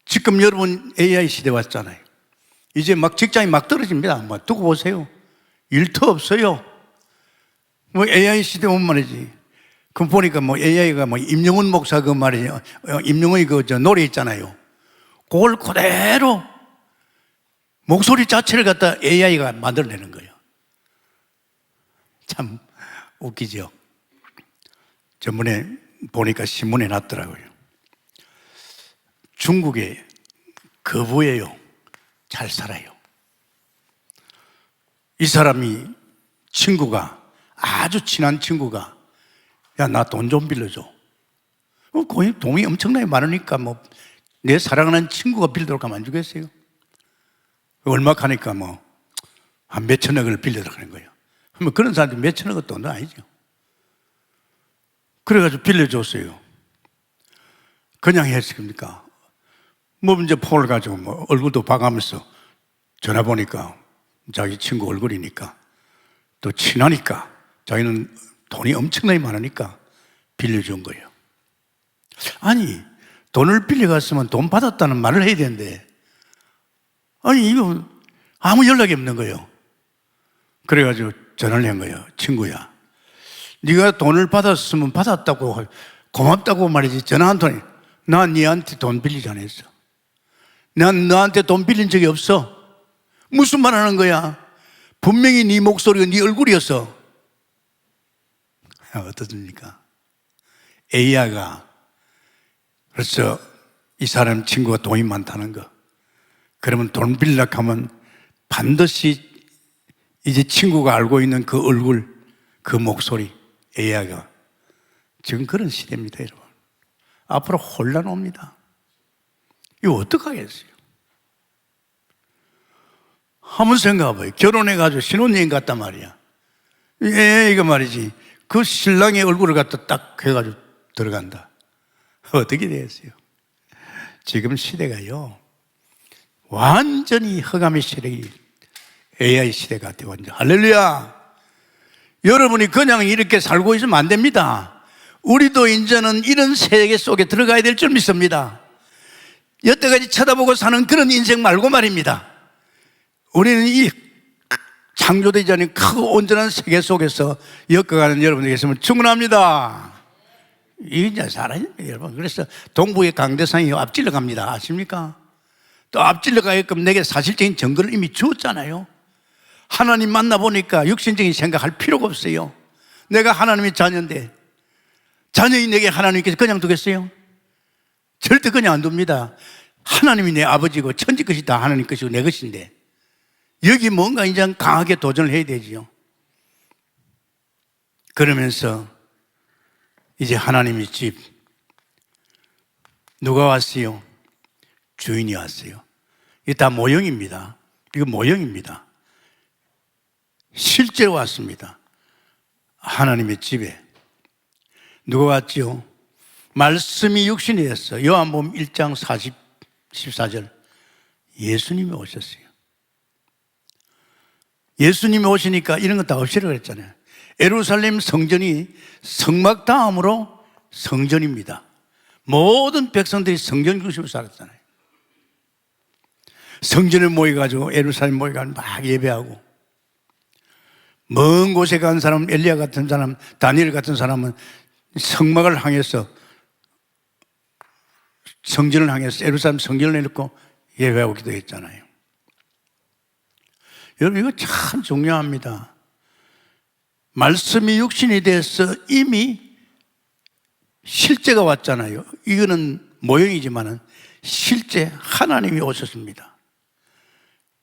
B: 지금 여러분 AI 시대 왔잖아요. 이제 막 직장이 막 떨어집니다. 뭐 두고 보세요. 일터 없어요. 뭐 AI 시대 오면 말이지. 그럼 보니까 뭐 AI가 뭐 임영훈 목사 그 말이에요. 임영훈이 그 저 노래 있잖아요. 그걸 그대로 목소리 자체를 갖다 AI가 만들어내는 거예요. 참 웃기죠. 전번에 보니까 신문에 났더라고요. 중국의 거부해요. 잘 살아요. 이 사람이 친구가, 아주 친한 친구가, 야, 나 돈 좀 빌려줘. 거의 돈이 엄청나게 많으니까 뭐 내 사랑하는 친구가 빌려달라고 하면 안 주겠어요? 얼마 하니까 뭐 한 몇천억을 빌려달라고 하는 거예요. 그러면 그런 사람들이 몇천억은 돈도 아니죠. 그래가지고 빌려줬어요. 그냥 했습니까? 뭐 이제 폰을 가지고 뭐 얼굴도 봐가면서 전화 보니까 자기 친구 얼굴이니까 또 친하니까 자기는 돈이 엄청나게 많으니까 빌려준 거예요. 아니, 돈을 빌려갔으면 돈 받았다는 말을 해야 되는데, 아니, 이거 아무 연락이 없는 거예요. 그래가지고 전화를 한 거예요. 친구야, 네가 돈을 받았으면 받았다고 고맙다고 말이지 전화 한 통이, 난 네한테 돈 빌리지 않았어. 난 너한테 돈 빌린 적이 없어. 무슨 말 하는 거야? 분명히 네 목소리가 네 얼굴이었어. 어떻습니까? A야가 그래서 이 사람 친구가 돈이 많다는 거, 그러면 돈 빌려고 하면 반드시 이제 친구가 알고 있는 그 얼굴, 그 목소리, A야가. 지금 그런 시대입니다, 여러분. 앞으로 혼란 옵니다. 이거 어떡하겠어요? 한번 생각해봐요. 결혼해가지고 신혼여행 갔단 말이야. 이거 말이지. 그 신랑의 얼굴을 갖다 딱 해가지고 들어간다. 어떻게 되겠어요? 지금 시대가요, 완전히 허감의 시대이 AI 시대 같아요. 완전. 할렐루야! 여러분이 그냥 이렇게 살고 있으면 안 됩니다. 우리도 이제는 이런 세계 속에 들어가야 될 줄 믿습니다. 여태까지 쳐다보고 사는 그런 인생 말고 말입니다. 우리는 이 창조되지 않은 크고 온전한 세계 속에서 엮어가는 여러분이 계시면 충분합니다. 이제 살아야 됩니다, 여러분. 그래서 동부의 강대상이 앞질러 갑니다. 아십니까? 또 앞질러 가게끔 내게 사실적인 증거를 이미 주었잖아요. 하나님 만나보니까 육신적인 생각할 필요가 없어요. 내가 하나님의 자녀인데, 자녀인 내게 하나님께서 그냥 두겠어요? 절대 그냥 안 둡니다. 하나님이 내 아버지고 천지 것이 다 하나님 것이고 내 것인데, 여기 뭔가 이제 강하게 도전을 해야 되지요. 그러면서 이제 하나님의 집, 누가 왔어요? 주인이 왔어요. 이게 다 모형입니다. 이거 모형입니다. 실제로 왔습니다. 하나님의 집에 누가 왔지요? 말씀이 육신이 됐어. 요한복음 1장 14절 예수님이 오셨어요. 예수님이 오시니까 이런 거 다 없애라 그랬잖아요. 예루살렘 성전이 성막 다음으로 성전입니다. 모든 백성들이 성전 중심으로 살았잖아요. 성전에 모여가지고 예루살렘 모여가지고 막 예배하고, 먼 곳에 간 사람, 엘리야 같은 사람, 다니엘 같은 사람은 성막을 향해서, 성전을 향해서 예루살렘 성전을 내놓고 예배하고 기도했잖아요. 여러분, 이거 참 중요합니다. 말씀이 육신이 돼서 이미 실제가 왔잖아요. 이거는 모형이지만은 실제 하나님이 오셨습니다.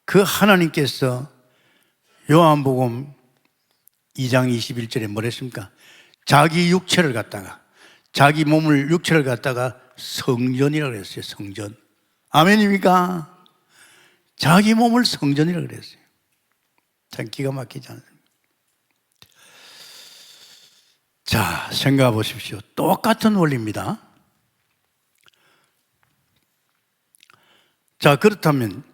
B: 그 하나님께서 요한복음 2장 21절에 뭐랬습니까? 자기 육체를 갖다가, 자기 몸을, 육체를 갖다가 성전이라고 그랬어요. 성전. 아멘입니까? 자기 몸을 성전이라고 그랬어요. 참 기가 막히지 않습니까? 자, 생각해 보십시오. 똑같은 원리입니다. 자, 그렇다면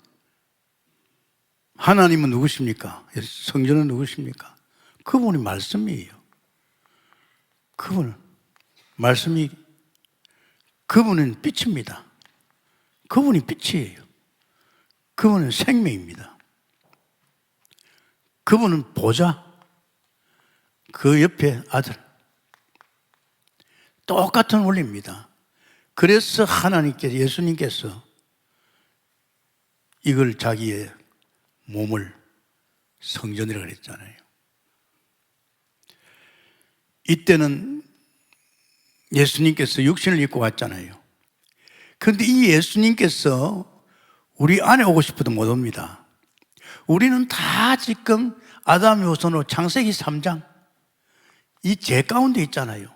B: 하나님은 누구십니까? 성전은 누구십니까? 그분이 말씀이에요. 그분은 말씀이, 그분은 빛입니다. 그분이 빛이에요. 그분은 생명입니다. 그분은 보좌, 그 옆에 아들. 똑같은 원리입니다. 그래서 하나님께서, 예수님께서 이걸 자기의 몸을 성전이라고 그랬잖아요. 이때는 예수님께서 육신을 입고 왔잖아요. 그런데 이 예수님께서 우리 안에 오고 싶어도 못 옵니다. 우리는 다 지금 아담의 후손으로 창세기 3장 이 죄 가운데 있잖아요.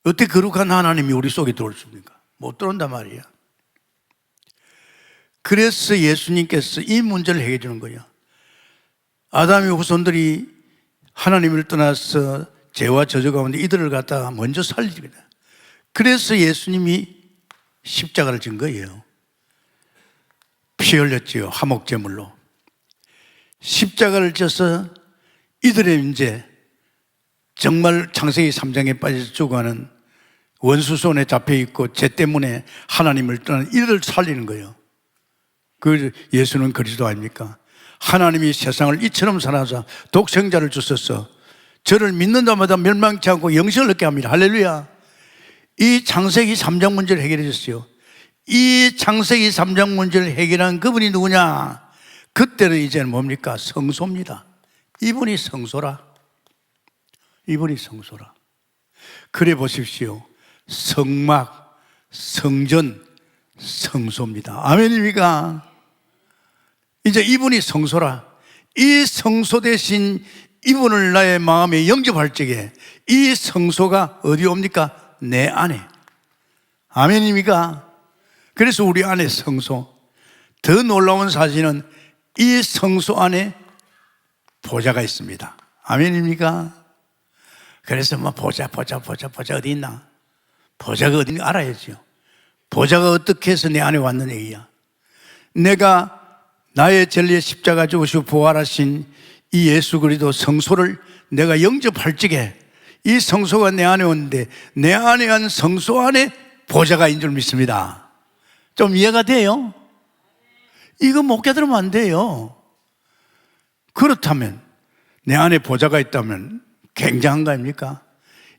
B: 어떻게 거룩한 하나님이 우리 속에 들어올습니까? 못 들어온단 말이야. 그래서 예수님께서 이 문제를 해결해 주는 거예요. 아담의 후손들이 하나님을 떠나서 죄와 저주 가운데 이들을 갖다가 먼저 살립니다. 그래서 예수님이 십자가를 진 거예요. 피 흘렸지요. 화목제물로. 십자가를 져서 이들의 이제 정말 창세기 3장에 빠져서 죽어가는 원수 손에 잡혀 있고 죄 때문에 하나님을 떠난 이들을 살리는 거예요. 그 예수는 그리스도 아닙니까? 하나님이 세상을 이처럼 사랑하사 독생자를 주셔서 저를 믿는 자마다 멸망치 않고 영생을 얻게 합니다. 할렐루야. 이 창세기 3장 문제를 해결해 줬어요. 이 창세기 3장 문제를 해결한 그분이 누구냐? 그때는 이제는 뭡니까? 성소입니다. 이분이 성소라. 이분이 성소라. 그래 보십시오. 성막, 성전, 성소입니다. 아멘입니까? 이제 이분이 성소라. 이 성소 대신 이분을 나의 마음에 영접할 적에 이 성소가 어디 옵니까? 내 안에. 아멘입니까? 그래서 우리 안에 성소. 더 놀라운 사실은 이 성소 안에 보좌가 있습니다. 아멘입니까? 그래서 뭐 보좌 어디 있나? 보좌가 어디 있는지 알아야죠. 보좌가 어떻게 해서 내 안에 왔는 얘기야. 내가 나의 진리의 십자가 죽으시고 부활하신 이 예수 그리스도 성소를 내가 영접할 적에 이 성소가 내 안에 오는데 내 안에 한 성소 안에 보좌가 있는 줄 믿습니다. 좀 이해가 돼요? 이거 못 깨달으면 안 돼요. 그렇다면 내 안에 보좌가 있다면 굉장한 거 아닙니까?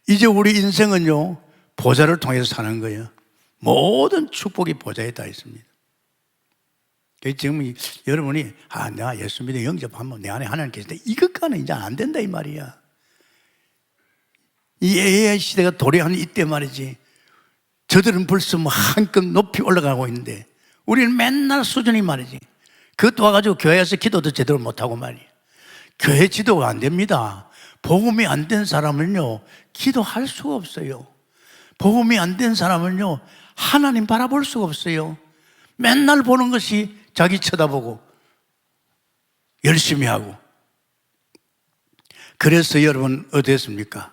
B: 이제 우리 인생은요 보좌를 통해서 사는 거예요. 모든 축복이 보좌에 다 있습니다. 지금 여러분이 내가 예수 믿어 영접하면 내 안에 하나님 계신데 이것과는 이제 안 된다 이 말이야. 이 AI 시대가 도래하는 이때 말이지. 저들은 벌써 뭐 한껏 높이 올라가고 있는데 우리는 맨날 수준이 말이지. 그것도 와가지고 교회에서 기도도 제대로 못하고 말이야. 교회 지도가 안 됩니다. 복음이 안 된 사람은요 기도할 수가 없어요. 복음이 안 된 사람은요 하나님 바라볼 수가 없어요. 맨날 보는 것이 자기 쳐다보고 열심히 하고. 그래서 여러분 어땠습니까?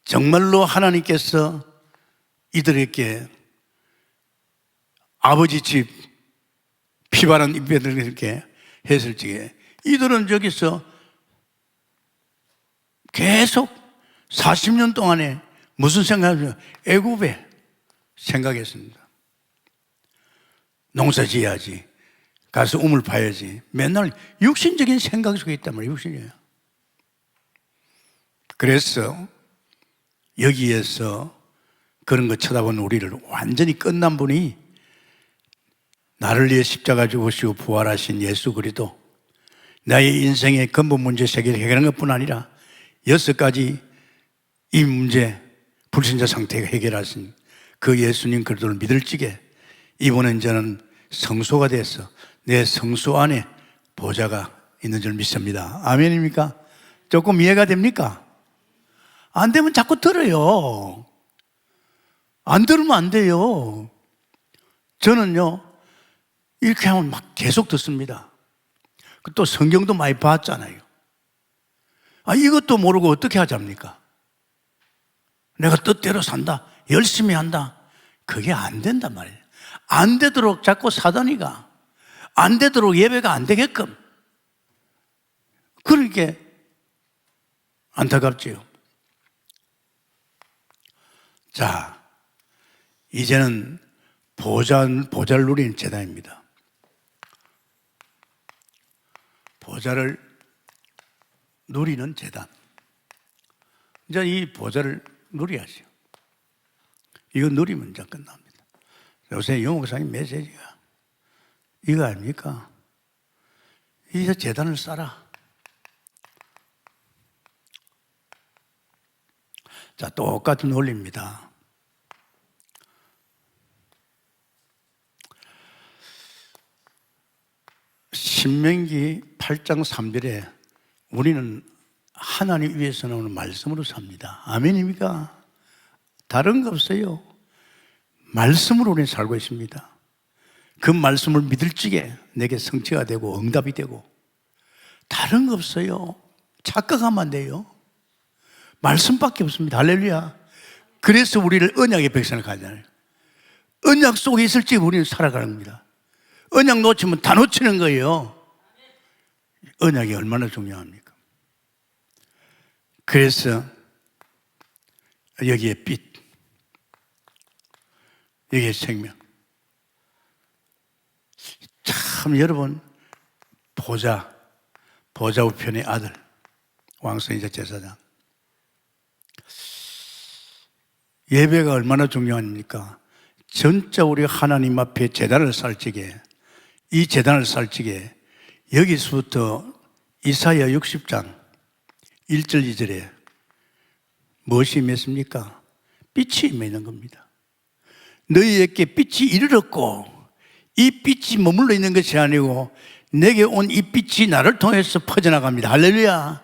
B: 정말로 하나님께서 이들에게 아버지 집 피바른 입에들 이렇게 했을 적에 이들은 저기서 계속 40년 동안에 무슨 생각을 애굽에 생각했습니다. 농사 지어야지. 가서 우물 파야지. 맨날 육신적인 생각 속에 있단 말이에요. 육신이에요. 그래서 여기에서 그런 거 쳐다보는 우리를 완전히 끝난 분이 나를 위해 십자가 죽으시고 부활하신 예수 그리스도, 나의 인생의 근본 문제 세계를 해결한 것뿐 아니라 6가지 이 문제 불신자 상태가 해결하신 그 예수님 그리스도를 믿을 적에 이번엔 저는 성소가 돼서 내 성소 안에 보좌가 있는 줄 믿습니다. 아멘입니까? 조금 이해가 됩니까? 안 되면 자꾸 들어요. 안 들으면 안 돼요. 저는요 이렇게 하면 막 계속 듣습니다. 또 성경도 많이 봤잖아요. 이것도 모르고 어떻게 하잡니까? 내가 뜻대로 산다, 열심히 한다, 그게 안 된단 말이에요. 안 되도록 자꾸 사단이가 안 되도록 예배가 안 되게끔 그렇게 안타깝지요. 자, 이제는 보좌를 누리는 제단입니다. 보좌를 누리는 제단. 이제 이 보좌를 누려야죠. 이거 누리면 이제 끝납니다. 요새 용 목사님 메시지가 이거 아닙니까? 이제 제단을 쌓아. 자, 똑같은 원리입니다. 신명기 8장 3절에 우리는 하나님 위에서 나오는 말씀으로 삽니다. 아멘입니까? 다른 거 없어요. 말씀으로 우리는 살고 있습니다. 그 말씀을 믿을 적에 내게 성취가 되고 응답이 되고 다른 거 없어요. 착각하면 안 돼요. 말씀밖에 없습니다. 할렐루야. 그래서 우리를 언약의 백성을 가잖아요. 언약 속에 있을 적에 우리는 살아가는 겁니다. 언약 놓치면 다 놓치는 거예요. 언약이 얼마나 중요합니까? 그래서 여기에 빛, 여기에 생명. 참 여러분, 보좌 우편의 아들 왕성이자 제사장. 예배가 얼마나 중요합니까? 진짜 우리 하나님 앞에 제단을 쌓을 적에, 이 제단을 쌓을 적에 여기서부터 이사야 60장 1절 2절에 무엇이 임했습니까? 빛이 임했는 겁니다. 너희에게 빛이 이르렀고 이 빛이 머물러 있는 것이 아니고 내게 온 이 빛이 나를 통해서 퍼져나갑니다. 할렐루야.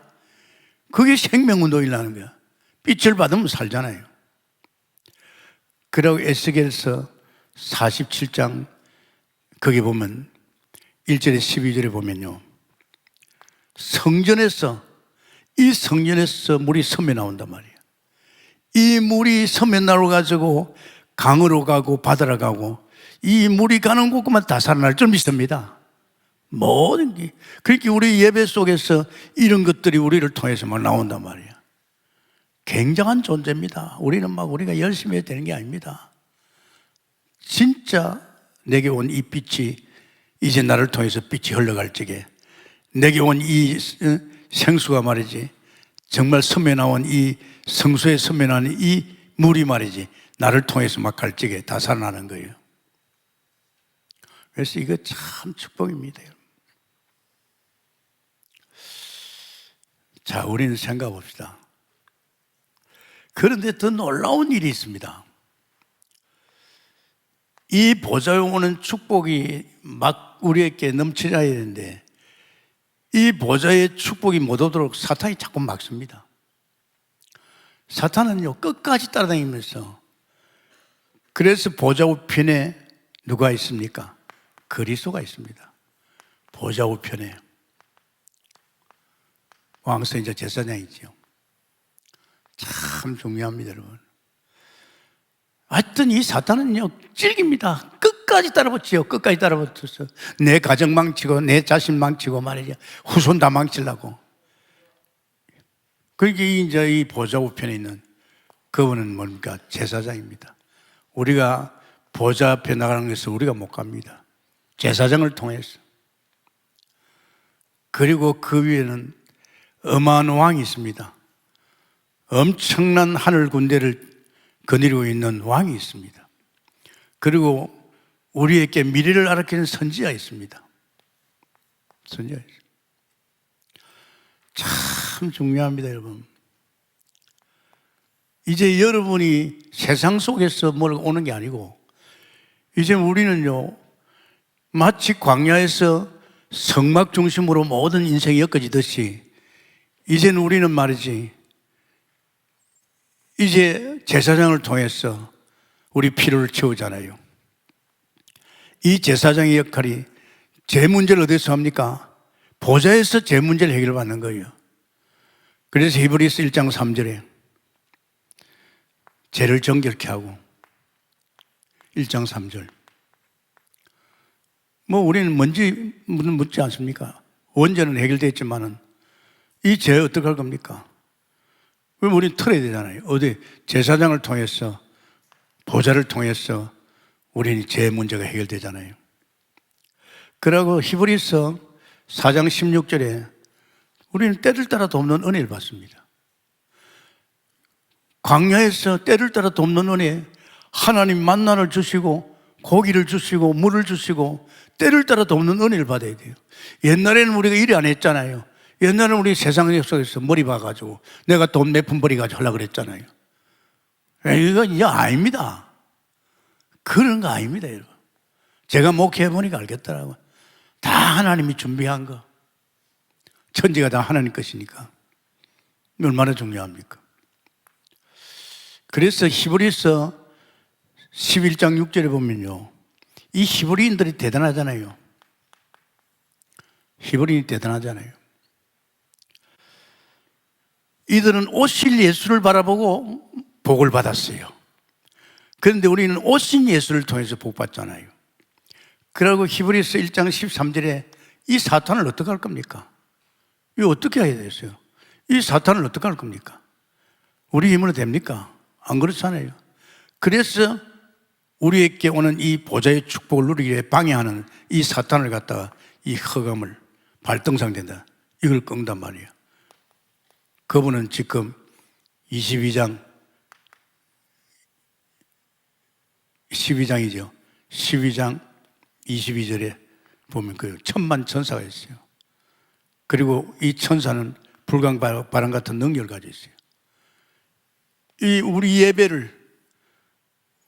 B: 그게 생명운동이라는 거야. 빛을 받으면 살잖아요. 그리고 에스겔서 47장 거기 보면 1절에 12절에 보면요, 성전에서 물이 섬에 나온단 말이에요. 이 물이 섬에 나와가지고 강으로 가고 바다로 가고 이 물이 가는 곳만 다 살아날 줄 믿습니다. 모든 게. 그러니까 우리 예배 속에서 이런 것들이 우리를 통해서 막 나온단 말이에요. 굉장한 존재입니다. 우리는 막 우리가 열심히 해야 되는 게 아닙니다. 진짜 내게 온 이 빛이 이제 나를 통해서 빛이 흘러갈 적에 내게 온 이 생수가 말이지, 정말 섬에 나온 이 성소에 섬에 나온 이 물이 말이지 나를 통해서 막 갈 적에 다 살아나는 거예요. 그래서 이거 참 축복입니다. 자, 우리는 생각해 봅시다. 그런데 더 놀라운 일이 있습니다. 이 보좌에 오는 축복이 막 우리에게 넘쳐나야 되는데 이 보좌의 축복이 못 오도록 사탄이 자꾸 막습니다. 사탄은요, 끝까지 따라다니면서, 그래서 보좌 우편에 누가 있습니까? 그리스도가 있습니다. 보좌 우편에 왕성이자 제사장이지요. 참 중요합니다, 여러분. 하여튼 이 사탄은요, 질깁니다. 끝까지 따라붙지요. 끝까지 따라붙어서 내 가정 망치고 내 자신 망치고 말이죠. 후손 다 망치려고. 그러니까 이제 이 보좌 우편에 있는 그분은 뭡니까? 제사장입니다. 우리가 보좌 앞에 나가는 것을 우리가 못 갑니다. 제사장을 통해서. 그리고 그 위에는 어마어마한 왕이 있습니다. 엄청난 하늘 군대를 거느리고 있는 왕이 있습니다. 그리고 우리에게 미래를 알아채는 선지자가 있습니다. 선지자가 있습니다. 참 중요합니다, 여러분. 이제 여러분이 세상 속에서 뭘 오는 게 아니고 이제 우리는요, 마치 광야에서 성막 중심으로 모든 인생이 엮어지듯이 이제는 우리는 말이지, 이제 제사장을 통해서 우리 필요를 채우잖아요. 이 제사장의 역할이 제 문제를 어디서 합니까? 보좌에서 제 문제를 해결받는 거예요. 그래서 히브리서 1장 3절에 죄를 정결케 하고 1장 3절 우리는 뭔지 묻지 않습니까? 원죄는 해결되어 있지만은 이 죄 어떻게 할 겁니까? 그럼 우리는 털어야 되잖아요. 어디 제사장을 통해서, 보좌를 통해서 우리는 죄 문제가 해결되잖아요. 그러고 히브리서 4장 16절에 우리는 때를 따라 돕는 은혜를 받습니다. 광야에서 때를 따라 돕는 은혜, 하나님 만나를 주시고 고기를 주시고 물을 주시고 때를 따라 돕는 은혜를 받아야 돼요. 옛날에는 우리가 일이 안 했잖아요. 옛날에는 우리 세상 속에서 머리 봐가지고 내가 돈 몇 푼 벌이가지고 하려고 그랬잖아요. 이거 이제 아닙니다. 그런 거 아닙니다, 여러분. 제가 목회해보니까 알겠더라고요. 다 하나님이 준비한 거. 천지가 다 하나님 것이니까. 얼마나 중요합니까? 그래서 히브리서 11장 6절에 보면요, 이 히브리인들이 대단하잖아요. 히브리인이 대단하잖아요. 이들은 오실 예수를 바라보고 복을 받았어요. 그런데 우리는 오신 예수를 통해서 복 받잖아요. 그리고 히브리서 1장 13절에 이 사탄을 어떻게 할 겁니까? 이거 어떻게 해야 되겠어요? 이 사탄을 어떻게 할 겁니까? 우리 힘으로 됩니까? 안 그렇잖아요. 그래서 우리에게 오는 이 보좌의 축복을 누리기 위해 방해하는 이 사탄을 갖다가 이 흑암을 발등상된다. 이걸 끈단 말이에요. 그분은 지금 12장이죠. 12장 22절에 보면 그 천만 천사가 있어요. 그리고 이 천사는 불광바람 같은 능력을 가지고 있어요. 이 우리 예배를,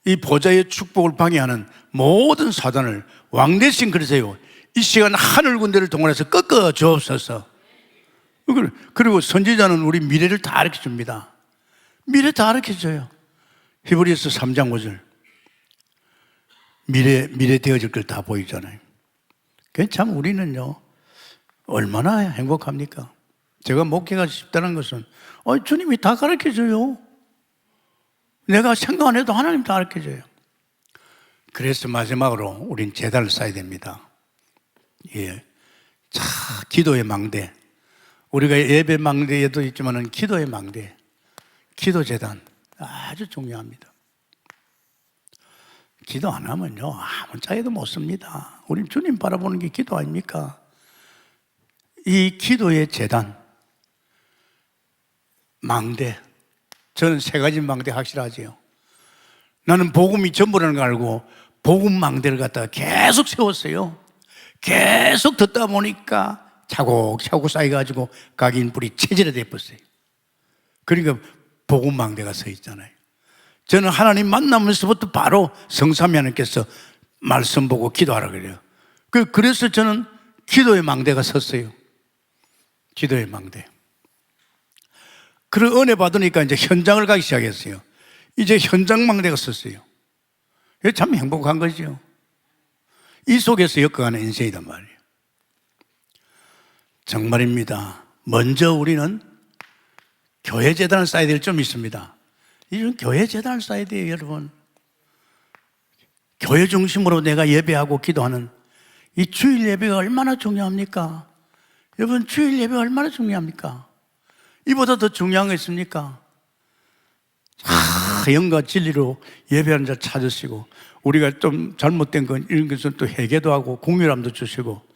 B: 이 보좌의 축복을 방해하는 모든 사단을 왕 대신 그러세요. 이 시간 하늘 군대를 동원해서 꺾어 주옵소서. 그리고 선지자는 우리 미래를 다 가르쳐 줍니다. 미래 다 가르쳐 줘요. 히브리서 3장 5절. 미래 되어질 걸 다 보이잖아요. 참 우리는요, 얼마나 행복합니까? 제가 목회가 쉽다는 것은 주님이 다 가르쳐 줘요. 내가 생각 안 해도 하나님 다 가르쳐 줘요. 그래서 마지막으로 우린 제단을 쌓아야 됩니다. 예. 자, 기도의 망대. 우리가 예배 망대에도 있지만은 기도의 망대, 기도 제단 아주 중요합니다. 기도 안 하면요, 아무 짝에도 못 씁니다. 우리 주님 바라보는 게 기도 아닙니까? 이 기도의 제단, 망대. 저는 세 가지 망대 확실하지요. 나는 복음이 전부라는 걸 알고 복음 망대를 갖다가 계속 세웠어요. 계속 듣다 보니까 차곡차곡 쌓여가지고 각인 뿌리 체질이 돼버렸어요. 그러니까 복음 망대가 서 있잖아요. 저는 하나님 만나면서부터 바로 성삼위 하나님께서 말씀 보고 기도하라 그래요. 그래서 저는 기도의 망대가 섰어요. 기도의 망대. 그런 은혜 받으니까 이제 현장을 가기 시작했어요. 이제 현장 망대가 섰어요. 이게 참 행복한 거죠. 이 속에서 엮어가는 인생이란 말이에요. 정말입니다. 먼저 우리는 교회 재단을 쌓아야 될 점이 있습니다. 이런 교회 재단을 쌓아야 돼요, 여러분. 교회 중심으로 내가 예배하고 기도하는 이 주일 예배가 얼마나 중요합니까? 여러분, 주일 예배가 얼마나 중요합니까? 이보다 더 중요한 거 있습니까? 영과 진리로 예배하는 자 찾으시고, 우리가 좀 잘못된 건 이런 것은 또 회개도 하고 공유함도 주시고,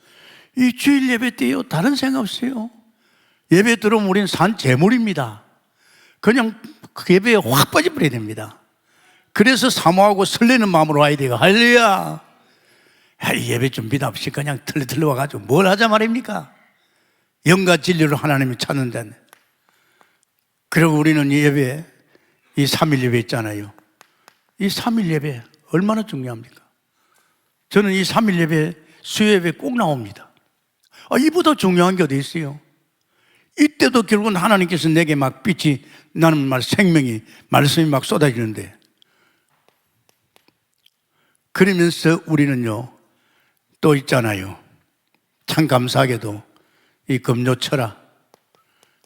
B: 이 주일 예배 때요, 다른 생각 없어요. 예배 들어오면 우리는 산 재물입니다. 그냥 그 예배에 확 빠져버려야 됩니다. 그래서 사모하고 설레는 마음으로 와야 돼요. 할렐루야. 예배 준비도 없이 그냥 털레털레 와가지고 뭘 하자 말입니까? 영과 진리로 하나님을 찾는 자는. 그리고 우리는 이 예배, 이 3일 예배 있잖아요. 이 3일 예배 얼마나 중요합니까? 저는 이 3일 예배, 수요 예배 꼭 나옵니다. 이보다 중요한 게 어디 있어요? 이때도 결국은 하나님께서 내게 막 빛이 나는 말 생명이, 말씀이 막 쏟아지는데, 그러면서 우리는요 또 있잖아요. 참 감사하게도 이 금요철학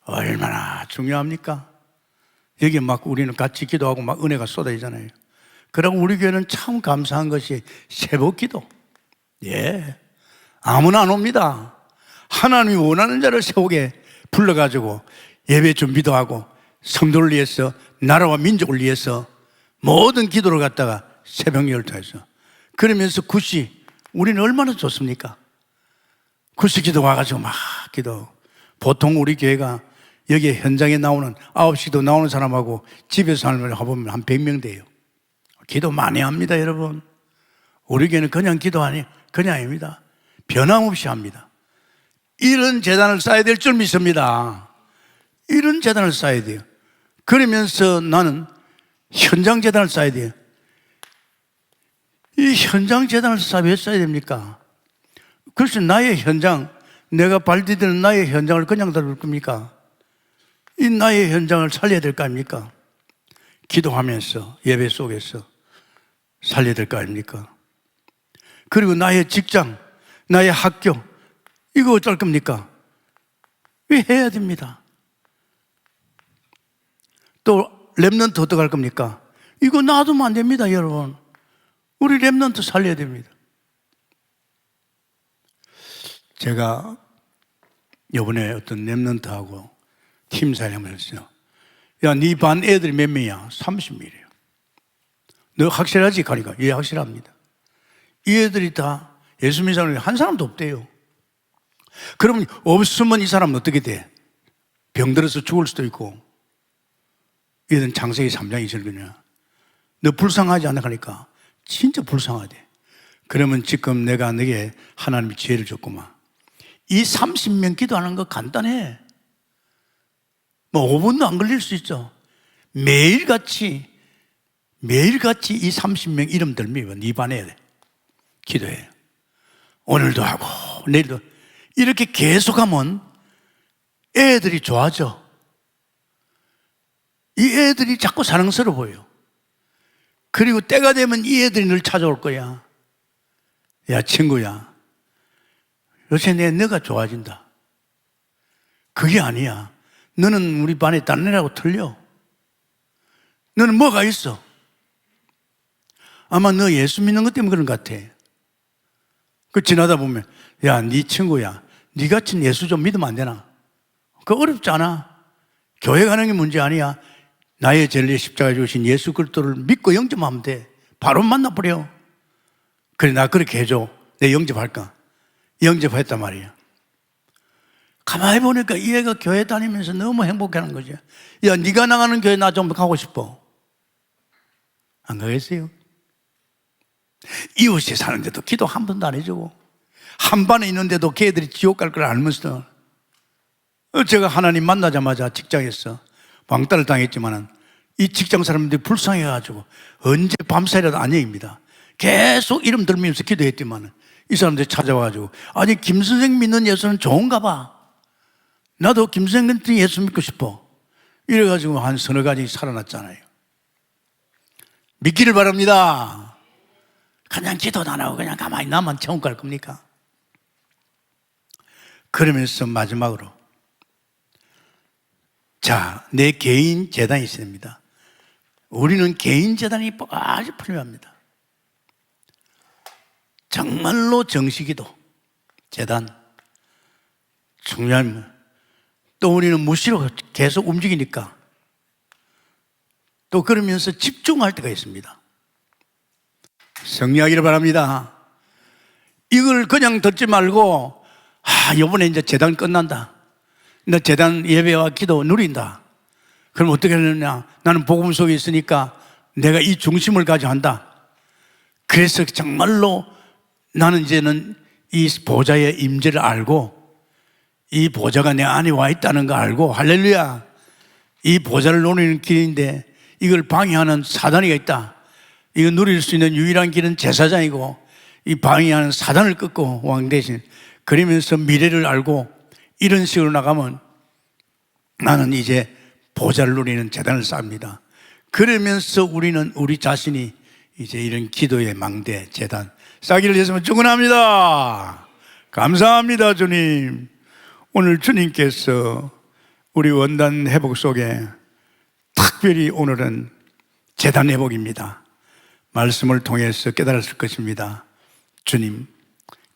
B: 얼마나 중요합니까? 여기 막 우리는 같이 기도하고 막 은혜가 쏟아지잖아요. 그러고 우리 교회는 참 감사한 것이 새벽 기도. 예, 아무나 안 옵니다. 하나님이 원하는 자를 새벽에 불러가지고 예배 준비도 하고 성도를 위해서, 나라와 민족을 위해서 모든 기도를 갖다가 새벽 12시에서, 그러면서 9시 우리는 얼마나 좋습니까? 9시 기도 와가지고 막 기도. 보통 우리 교회가 여기 현장에 나오는 9시도 나오는 사람하고 집에서 하는 걸 해보면 한 100명 돼요. 기도 많이 합니다, 여러분. 우리 교회는 그냥 기도 그냥 아닙니다. 변함없이 합니다. 이런 재단을 쌓아야 될 줄 믿습니다. 이런 재단을 쌓아야 돼요. 그러면서 나는 현장 재단을 쌓아야 돼요. 이 현장 재단을 왜 쌓아야 됩니까? 그래서 나의 현장, 내가 발디디는 나의 현장을 그냥 놔둘 겁니까? 이 나의 현장을 살려야 될 거 아닙니까? 기도하면서 예배 속에서 살려야 될 거 아닙니까? 그리고 나의 직장, 나의 학교, 이거 어쩔 겁니까? 왜 해야 됩니다? 또 렘넌트 어떡할 겁니까? 이거 놔두면 안 됩니다, 여러분. 우리 렘넌트 살려야 됩니다. 제가 이번에 어떤 렘넌트하고 팀사를 하면서 야, 네 반 애들이 몇 명이야? 30명이래요. 너 확실하지? 가니까 예, 확실합니다. 이 애들이 다 예수 믿는 사람이 한 사람도 없대요. 그러면 없으면 이 사람은 어떻게 돼? 병들어서 죽을 수도 있고 이런 창세기 3장이 있을 거냐. 너 불쌍하지 않아? 하니까 진짜 불쌍하대. 그러면 지금 내가 너에게 하나님이 지혜를 줬구만. 이 30명 기도하는 거 간단해. 뭐 5분도 안 걸릴 수 있죠. 매일같이 이 30명 이름 들면 네 반에 기도해. 오늘도 하고 내일도 이렇게 계속하면 애들이 좋아져. 이 애들이 자꾸 사랑스러워 보여. 그리고 때가 되면 이 애들이 늘 찾아올 거야. 야, 친구야, 요새 너가 좋아진다. 그게 아니야. 너는 우리 반에 다른 애라고 틀려. 너는 뭐가 있어? 아마 너 예수 믿는 것 때문에 그런 것 같아. 그 지나다 보면 야, 네 친구야, 네 같은 예수 좀 믿으면 안 되나? 그거 어렵지 않아. 교회 가는 게 문제 아니야. 나의 진리의 십자가 주신 예수 그리스도를 믿고 영접하면 돼. 바로 만나버려. 그래, 나 그렇게 해줘. 내 영접할까? 영접했단 말이야. 가만히 보니까 이 애가 교회 다니면서 너무 행복해하는 거지. 야, 네가 나가는 교회 나 좀 가고 싶어. 안 가겠어요? 이웃이 사는데도 기도 한 번도 안 해주고, 한 반에 있는데도 걔들이 지옥 갈 걸 알면서. 제가 하나님 만나자마자 직장에서 왕따를 당했지만은 이 직장 사람들이 불쌍해가지고 언제 밤새라도 안녕입니다. 계속 이름 들면서 기도했지만은 이 사람들이 찾아와가지고 아니, 김 선생 믿는 예수는 좋은가 봐. 나도 김 선생 같은 예수 믿고 싶어. 이래가지고 한 서너 가지 살아났잖아요. 믿기를 바랍니다. 그냥 기도도 안 하고 그냥 가만히 나만 천국 갈 겁니까? 그러면서 마지막으로 자, 내 개인 재단이 있습니다. 우리는 개인 재단이 아주 필요합니다. 정말로 정식기도 재단 중요합니다. 또 우리는 무시로 계속 움직이니까 또 그러면서 집중할 때가 있습니다. 성리하기를 바랍니다. 이걸 그냥 듣지 말고 이번에 이제 재단 끝난다. 나 재단 예배와 기도 누린다. 그럼 어떻게 하느냐? 나는 복음 속에 있으니까 내가 이 중심을 가지고 한다. 그래서 정말로 나는 이제는 이 보좌의 임재를 알고 이 보좌가 내 안에 와 있다는 거 알고, 할렐루야, 이 보좌를 누리는 길인데 이걸 방해하는 사단이가 있다. 이거 누릴 수 있는 유일한 길은 제사장이고 이 방해하는 사단을 꺾고 왕 대신, 그러면서 미래를 알고 이런 식으로 나가면 나는 이제 보좌를 누리는 재단을 쌓습니다. 그러면서 우리는 우리 자신이 이제 이런 기도의 망대 재단 쌓기를 위해서 축원합니다. 감사합니다. 주님, 오늘 주님께서 우리 원단 회복 속에 특별히 오늘은 재단 회복입니다. 말씀을 통해서 깨달았을 것입니다. 주님,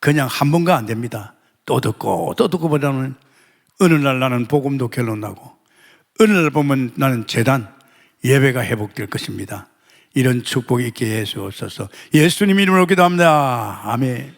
B: 그냥 한 번가 안 됩니다. 또 듣고 보다는 어느 날 나는 복음도 결론나고 어느 날 보면 나는 재단 예배가 회복될 것입니다. 이런 축복이 있게 해 주옵소서. 예수님 이름으로 기도합니다. 아멘.